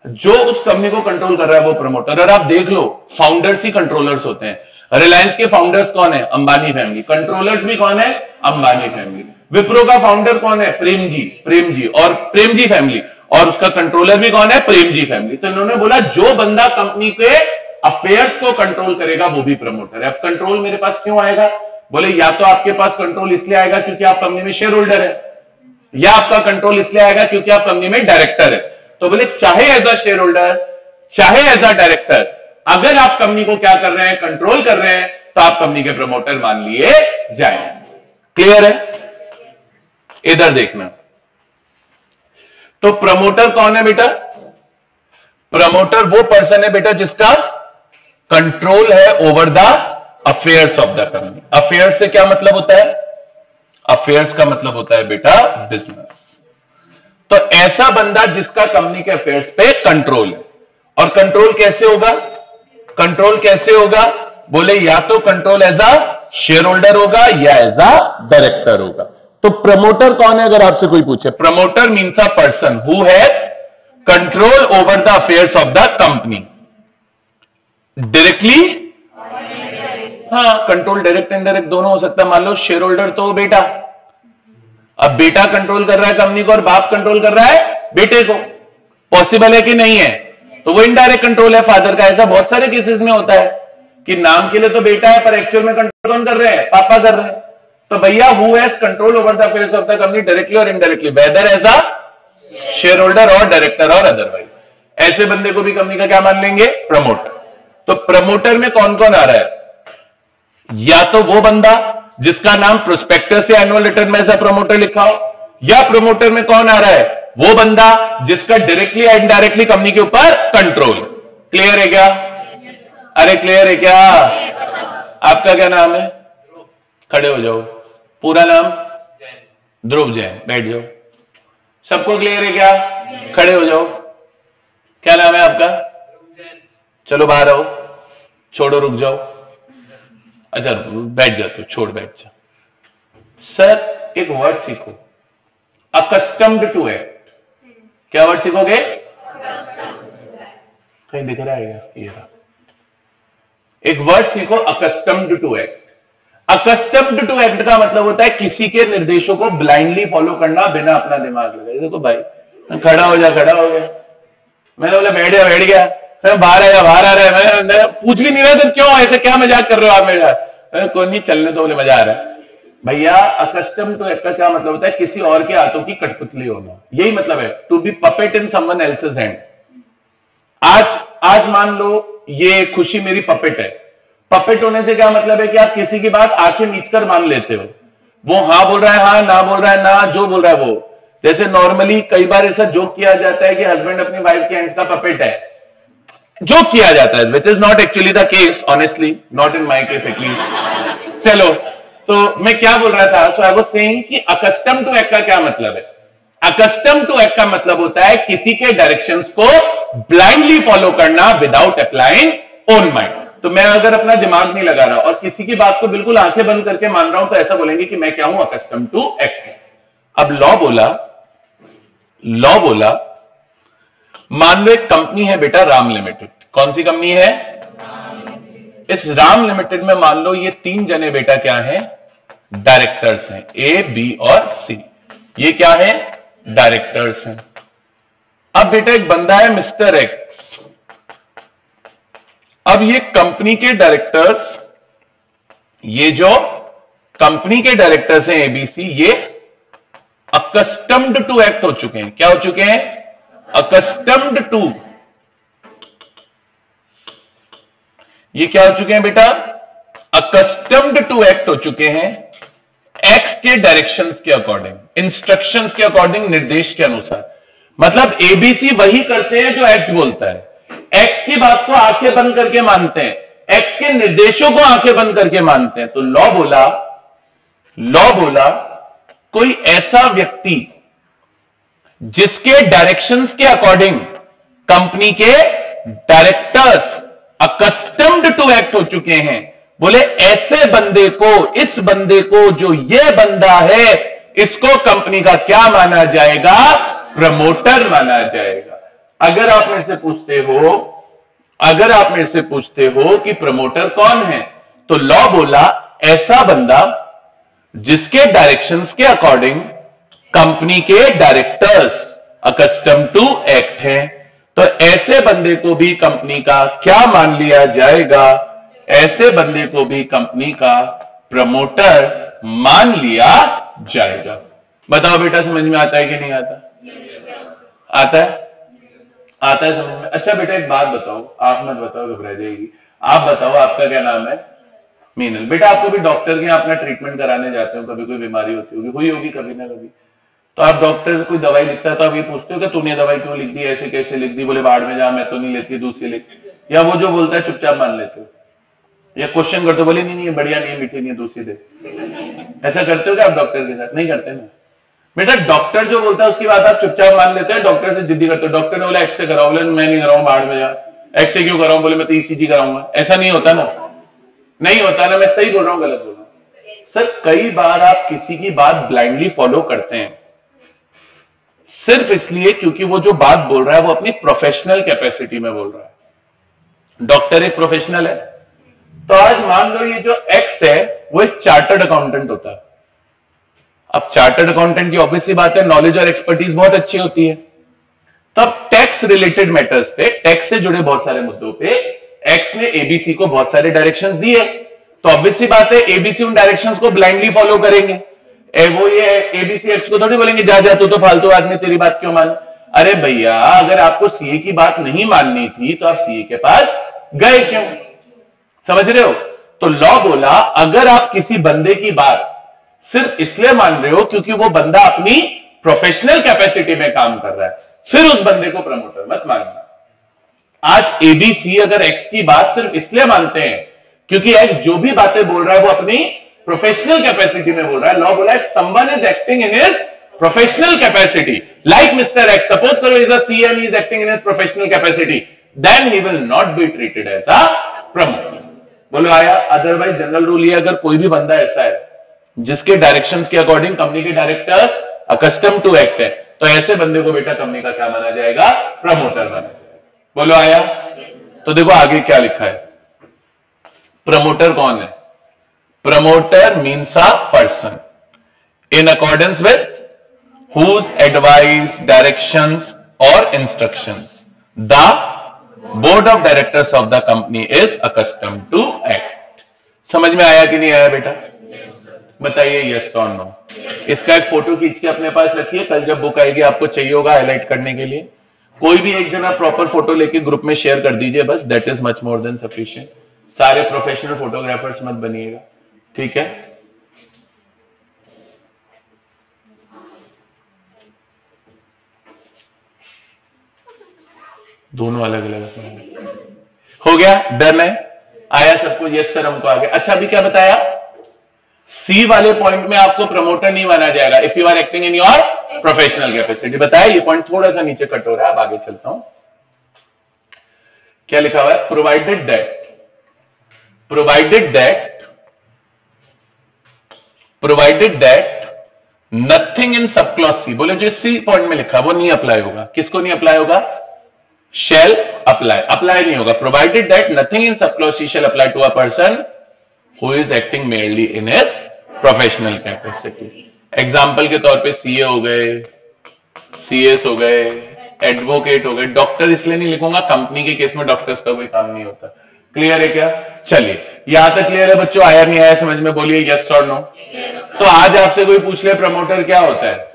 जो उस कंपनी को कंट्रोल कर रहा है वो प्रमोटर। और आप देख लो, फाउंडर्स ही कंट्रोलर्स होते हैं। रिलायंस के फाउंडर्स कौन है? अंबानी फैमिली। कंट्रोलर्स भी कौन है? अंबानी फैमिली। विप्रो का फाउंडर कौन है? प्रेम जी और प्रेम जी फैमिली। और उसका कंट्रोलर भी कौन है? प्रेम जी फैमिली। तो इन्होंने बोला जो बंदा कंपनी के अफेयर्स को कंट्रोल करेगा वो भी प्रमोटर है। अब कंट्रोल मेरे पास क्यों आएगा? बोले या तो आपके पास कंट्रोल इसलिए आएगा क्योंकि आप कंपनी में शेयर होल्डर है, या आपका कंट्रोल इसलिए आएगा क्योंकि आप कंपनी में डायरेक्टर है। तो बोले चाहे एज अ शेयर होल्डर, चाहे एज अ डायरेक्टर, अगर आप कंपनी को क्या कर रहे हैं? कंट्रोल कर रहे हैं, तो आप कंपनी के प्रमोटर मान लिए जाए। क्लियर है? इधर देखना, तो प्रमोटर कौन है बेटा? प्रमोटर वो पर्सन है बेटा जिसका कंट्रोल है over the affairs of the company. Affairs से क्या मतलब होता है? अफेयर्स का मतलब होता है बेटा बिजनेस। तो ऐसा बंदा जिसका कंपनी के अफेयर्स पे कंट्रोल है। और कंट्रोल कैसे होगा? कंट्रोल कैसे होगा? बोले या तो control as a share holder होगा या एज अ डायरेक्टर होगा। तो प्रमोटर कौन है अगर आपसे कोई पूछे? Promoter means a person who has control over the affairs of the company directly. हाँ, कंट्रोल डायरेक्ट इनडायरेक्ट दोनों हो सकता है। मान लो शेयर होल्डर तो बेटा, अब बेटा कंट्रोल कर रहा है कंपनी को और बाप कंट्रोल कर रहा है बेटे को, पॉसिबल है कि नहीं है? तो वो इनडायरेक्ट कंट्रोल है फादर का। ऐसा बहुत सारे केसेस में होता है कि नाम के लिए तो बेटा है पर एक्चुअल में कंट्रोल कौन कर रहे हैं? पापा कर रहे हैं। तो भैया who has control over the affairs of the company directly or indirectly, whether as a share holder or director or otherwise, ऐसे बंदे को भी कंपनी का क्या मान लेंगे? प्रमोटर। तो प्रमोटर में कौन कौन आ रहा है? या तो वो बंदा जिसका नाम प्रोस्पेक्टस या एनुअल रिटर्न में ऐसा प्रमोटर लिखा हो, या प्रमोटर में कौन आ रहा है? वो बंदा जिसका डायरेक्टली या इनडायरेक्टली कंपनी के ऊपर कंट्रोल। क्लियर है क्या? अरे क्लियर है क्या? आपका क्या नाम है? खड़े हो जाओ। पूरा नाम? ध्रुव जैन। बैठ जाओ। सबको क्लियर है क्या? खड़े हो जाओ। क्या नाम है आपका? चलो बाहर आओ। छोड़ो, रुक जाओ। अच्छा बैठ जा, तो छोड़ बैठ जा। सर एक वर्ड सीखो, अकस्टम्ड टू एक्ट। क्या वर्ड सीखोगे? कहीं दिख रहा है क्या? ये रहा। एक वर्ड सीखो, accustomed to act. Accustomed to act का मतलब होता है किसी के निर्देशों को ब्लाइंडली फॉलो करना बिना अपना दिमाग लगाए। देखो भाई खड़ा हो जा, खड़ा हो गया। मैंने बोला बैठ गया, बैठ गया। मैं बाहर आया, बाहर आ रहा है। मैं पूछ भी नहीं रहा तो क्यों ऐसे, क्या मजाक कर रहे हो आप मेरे साथ? कोई नहीं, चलने तो बोले मजा आ रहा है। भैया अकस्टम टू एक्ट का क्या मतलब होता है? किसी और के हाथों की कठपुतली होना, यही मतलब है। To be puppet in someone else's hand. आज मान लो ये खुशी मेरी पपेट है। पपेट होने से क्या मतलब है कि आप किसी की बात आंखें मीचकर मान लेते हो। वो हाँ बोल रहा है हाँ, ना बोल रहा है ना, जो बोल रहा है वो। जैसे नॉर्मली कई बार ऐसा जोक किया जाता है कि हस्बैंड अपनी वाइफ के हैंड्स का पपेट है, जोक किया जाता है, which is not actually the case, honestly not in my case at least. चलो, तो मैं क्या बोल रहा था? सो आई वाज सेइंग कि अकस्टम टू एक्ट का क्या मतलब है? अकस्टम टू एक्ट का मतलब होता है किसी के डायरेक्शंस को ब्लाइंडली फॉलो करना विदाउट अप्लाइंग ओन माइंड। तो मैं अगर अपना दिमाग नहीं लगा रहा और किसी की बात को बिल्कुल आंखें बंद करके मान रहा हूं तो ऐसा बोलेंगे कि मैं क्या हूं? Accustom to act. अब लॉ बोला मान लो एक कंपनी है बेटा, राम लिमिटेड। कौन सी कंपनी है? इस राम लिमिटेड में मान लो ये 3 जने बेटा क्या है? डायरेक्टर्स हैं, ए बी और सी। ये क्या है? डायरेक्टर्स हैं। अब बेटा एक बंदा है मिस्टर एक्स। अब ये कंपनी के डायरेक्टर्स, ये जो कंपनी के डायरेक्टर्स हैं एबीसी, ये अकस्टम्ड टू एक्ट हो चुके हैं। क्या हो चुके हैं? Accustomed to. ये क्या हो चुके हैं बेटा? अकस्टम्ड टू एक्ट हो चुके हैं एक्स के डायरेक्शंस के अकॉर्डिंग, इंस्ट्रक्शंस के अकॉर्डिंग, निर्देश के अनुसार। मतलब एबीसी वही करते हैं जो एक्स बोलता है। एक्स की बात को आंखें बंद करके मानते हैं, एक्स के निर्देशों को आंखें बंद करके मानते हैं। तो लॉ बोला कोई ऐसा व्यक्ति जिसके डायरेक्शंस के अकॉर्डिंग कंपनी के डायरेक्टर्स अकस्टम्ड टू एक्ट हो चुके हैं, बोले ऐसे बंदे को, इस बंदे को, जो ये बंदा है, इसको कंपनी का क्या माना जाएगा? प्रमोटर माना जाएगा। अगर आप मेरे से पूछते हो कि प्रमोटर कौन है, तो लॉ बोला ऐसा बंदा जिसके डायरेक्शंस के अकॉर्डिंग कंपनी के डायरेक्टर्स अकस्टम टू एक्ट हैं, तो ऐसे बंदे को भी कंपनी का क्या मान लिया जाएगा? ऐसे बंदे को भी कंपनी का प्रमोटर मान लिया जाएगा। बताओ बेटा, समझ में आता है कि नहीं आता? आता है समझ में? अच्छा बेटा एक बात बताओ, आप मत बताओ, घबरा जाएगी। आप बताओ, आपका क्या नाम है? मीनल। बेटा आपको भी डॉक्टर के यहाँ अपना ट्रीटमेंट कराने जाते हो, कभी कोई बीमारी हुई होगी कभी ना कभी। तो आप डॉक्टर से कोई दवाई लिखता है तो आप ये पूछते हो कि तूने दवाई क्यों लिख दी, ऐसे कैसे लिख दी? बोले बाढ़ में जा, मैं तो नहीं लेती, दूसरी लिख। या वो जो बोलता है चुपचाप मान लेते हो, या क्वेश्चन करते हो, बोले नहीं बढ़िया नहीं है, मीठी नहीं है, दूसरी दे। ऐसा करते हो क्या आप डॉक्टर के साथ? नहीं करते ना बेटा। डॉक्टर जो बोलता है उसकी बात आप चुपचाप मान लेते हैं, डॉक्टर से जिद्दी करते हो। डॉक्टर ने बोला एक्सरे कराओ, बोले मैं नहीं कराऊं, बाढ़ में जा। एक्सरे क्यों कराऊं, बोले मैं तो ईसीजी कराऊंगा। ऐसा नहीं होता ना, नहीं होता ना, मैं सही बोल रहा हूं गलत बोल रहा हूं? सर कई बार आप किसी की बात ब्लाइंडली फॉलो करते हैं सिर्फ इसलिए क्योंकि वो जो बात बोल रहा है वो अपनी प्रोफेशनल कैपेसिटी में बोल रहा है। डॉक्टर एक प्रोफेशनल है, तो आज मान लो ये जो एक्स है वो एक चार्टर्ड अकाउंटेंट होता है। अब चार्टर्ड अकाउंटेंट की ऑब्वियस सी बात है नॉलेज और एक्सपर्टीज बहुत अच्छी होती है, तब टैक्स रिलेटेड मैटर्स पे, टैक्स से जुड़े बहुत सारे मुद्दों पे एक्स ने एबीसी को बहुत सारे डायरेक्शंस दिए, तो ऑब्वियस सी बात है एबीसी उन डायरेक्शंस को ब्लाइंडली फॉलो करेंगे। वो ये एबीसी एक्स को थोड़ी बोलेंगे जा जा तू तो फालतू आदमी, तेरी बात क्यों मान। अरे भैया अगर आपको सीए की बात नहीं माननी थी तो आप सीए के पास गए क्यों, समझ रहे हो? तो लॉ बोला अगर आप किसी बंदे की बात सिर्फ इसलिए मान रहे हो क्योंकि वो बंदा अपनी प्रोफेशनल कैपेसिटी में काम कर रहा है, फिर उस बंदे को प्रमोटर मत मानना। आज एबीसी अगर एक्स की बात सिर्फ इसलिए मानते हैं क्योंकि एक्स जो भी बातें बोल रहा है वो अपनी प्रोफेशनल कैपेसिटी में बोल रहा है, लॉ बोला है someone is acting in his professional capacity like mister X, suppose करो is a CA and he is acting in his professional capacity, then he will not be treated as a promoter. बोलो आया? Otherwise general rule ये अगर कोई भी बंदा ऐसा है जिसके डायरेक्शंस के अकॉर्डिंग कंपनी के डायरेक्टर्स अकस्टम टू एक्ट है, तो ऐसे बंदे को बेटा कंपनी का क्या माना जाएगा? प्रमोटर माना जाएगा। बोलो आया? तो देखो आगे क्या लिखा है, प्रमोटर कौन है? Promoter means a person in accordance with whose advice, directions or instructions the board of directors of the company is accustomed to act। समझ में आया कि नहीं आया बेटा? बताइए यस और नो। इसका एक फोटो खींच के अपने पास रखिए, कल जब बुक आएगी आपको चाहिए होगा हाईलाइट करने के लिए। कोई भी एक जना प्रॉपर फोटो लेके ग्रुप में शेयर कर दीजिए बस, that is much more than sufficient. सारे प्रोफेशनल फोटोग्राफर्स मत बनिएगा, ठीक है? दोनों अलग अलग हो गया, डन है? आया सबको? यस सर हमको आ गया। अच्छा अभी क्या बताया? सी वाले पॉइंट में आपको प्रमोटर नहीं माना जाएगा if you are acting in your professional capacity. बताया? ये पॉइंट थोड़ा सा नीचे कट हो रहा है, अब आगे चलता हूं। क्या लिखा हुआ है? Provided that nothing in sub clause सी, बोले जो सी पॉइंट में लिखा वो नहीं अप्लाई होगा। किसको नहीं अप्लाई होगा? shall apply नहीं होगा। Provided that nothing in sub clause C shall apply to a person who is acting merely in his professional capacity। Example के तौर पे सीए हो गए, सीएस हो गए, एडवोकेट हो गए। डॉक्टर इसलिए नहीं लिखूंगा, कंपनी के केस में डॉक्टर्स का कोई काम नहीं होता। क्लियर है क्या? चलिए यहां तक क्लियर है बच्चों? आया नहीं आया समझ में? बोलिए यस और नो। तो आज आपसे कोई पूछ ले प्रमोटर क्या होता है,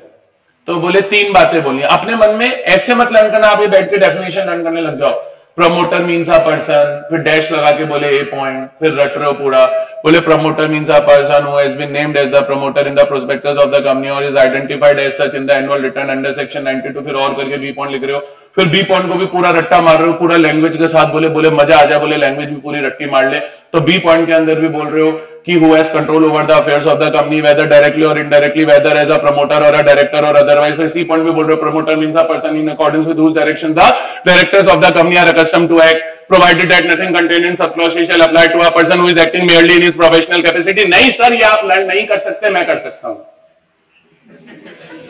तो बोले तीन बातें बोलिए अपने मन में, ऐसे मत लर्न करना आप ये बैठ के डेफिनेशन लर्न करने लग जाओ। प्रमोटर मीन्स अ पर्सन, फिर डैश लगा के बोले ए पॉइंट, फिर रट रहे हो पूरा। बोले promoter means a person who has been named as the promoter in the prospectus of the company और is identified as such in the annual return under section 92, फिर और करके बी पॉइंट लिख रहे हो, फिर बी पॉइंट को भी पूरा रट्टा मार रहे हो, पूरा लैंग्वेज के साथ बोले मजा आ जाए, बोले लैंग्वेज भी पूरी रट्टी मार ले। तो बी पॉइंट के अंदर भी बोल रहे हो कि who has control over the affairs of the company whether directly or indirectly, whether as a promoter or a director or otherwise। फिर सी पॉइंट में बोल रहे हो promoter means a person in accordance with whose direction the directors of the company are accustomed to act, provided that nothing contained in subclause shall apply to a person who is acting merely in his professional capacity। नहीं sir ये आप learn नहीं कर सकते, मैं कर सकता हूं।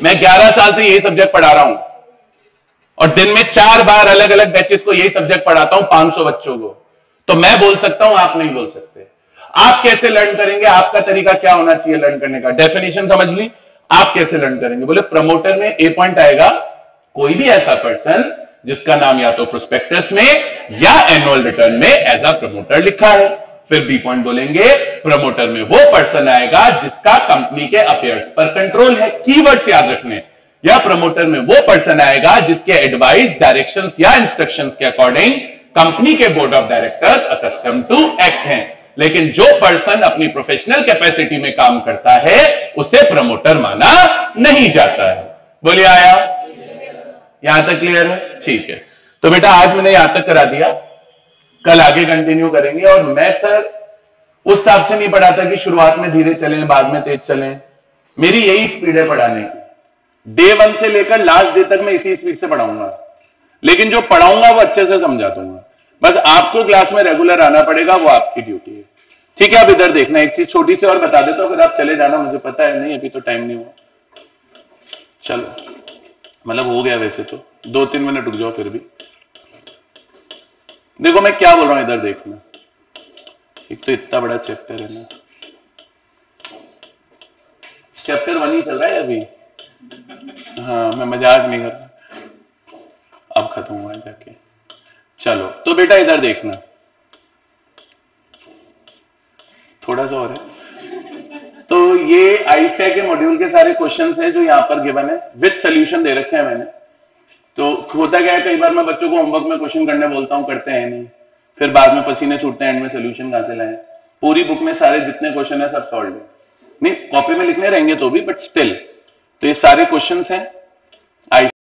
मैं 11 साल से यही सब्जेक्ट पढ़ा रहा हूं और दिन में 4 बार अलग अलग बैचेस को यही सब्जेक्ट पढ़ाता हूं 500 बच्चों को, तो मैं बोल सकता हूं, आप नहीं बोल सकते। आप कैसे लर्न करेंगे? आपका तरीका क्या होना चाहिए लर्न करने का? डेफिनेशन समझ ली, आप कैसे लर्न करेंगे? बोले प्रमोटर में ए पॉइंट आएगा कोई भी ऐसा पर्सन जिसका नाम या तो प्रोस्पेक्टस में या एनुअल रिटर्न में एज अ प्रमोटर लिखा है। फिर बी पॉइंट बोलेंगे प्रमोटर में वो पर्सन आएगा जिसका कंपनी के अफेयर्स पर कंट्रोल है, कीवर्ड्स याद रखने। या प्रमोटर में वो पर्सन आएगा जिसके एडवाइस, डायरेक्शंस या इंस्ट्रक्शंस के अकॉर्डिंग कंपनी के board of directors accustom to act हैं। लेकिन जो पर्सन अपनी प्रोफेशनल कैपेसिटी में काम करता है उसे प्रमोटर माना नहीं जाता है। बोलिए आया? यहां तक क्लियर है? ठीक है, तो बेटा आज मैंने यहां तक करा दिया, कल आगे कंटिन्यू करेंगे। और मैं सर उस हिसाब से नहीं पढ़ाता कि शुरुआत में धीरे चलें बाद में तेज चलें, मेरी यही स्पीड है पढ़ाने की। डे 1 से लेकर लास्ट डे तक मैं इसी स्पीड से पढ़ाऊंगा, लेकिन जो पढ़ाऊंगा वो अच्छे से समझा दूंगा। बस आपको क्लास में रेगुलर आना पड़ेगा, वो आपकी ड्यूटी है। ठीक है, अब इधर देखना, एक चीज छोटी सी और बता देता हूं, फिर आप चले जाना, मुझे पता है नहीं अभी तो टाइम नहीं हुआ। चलो मतलब हो गया वैसे तो, 2-3 मिनट रुक जाओ फिर भी। देखो मैं क्या बोल रहा हूं, इधर देखना। एक तो इतना बड़ा चैप्टर है ना, चैप्टर 1 ही चल रहा है अभी। हाँ मैं मजाक नहीं कर रहा, अब खत्म हुआ है जाके। चलो तो बेटा इधर देखना, थोड़ा सा और है। तो ये आईसीए के मॉड्यूल के सारे क्वेश्चंस हैं जो यहाँ पर गिवन है, विद सोल्यूशन दे रखे हैं मैंने। तो होता क्या है, कई बार मैं बच्चों को होमवर्क में क्वेश्चन करने बोलता हूँ, करते हैं नहीं, फिर बाद में पसीने छूटते हैं, एंड में सोल्यूशन कहां से लाएं। पूरी बुक में सारे जितने क्वेश्चन है सब सॉल्व है, नहीं कॉपी में लिखने रहेंगे तो भी, बट स्टिल। तो ये सारे क्वेश्चंस हैं,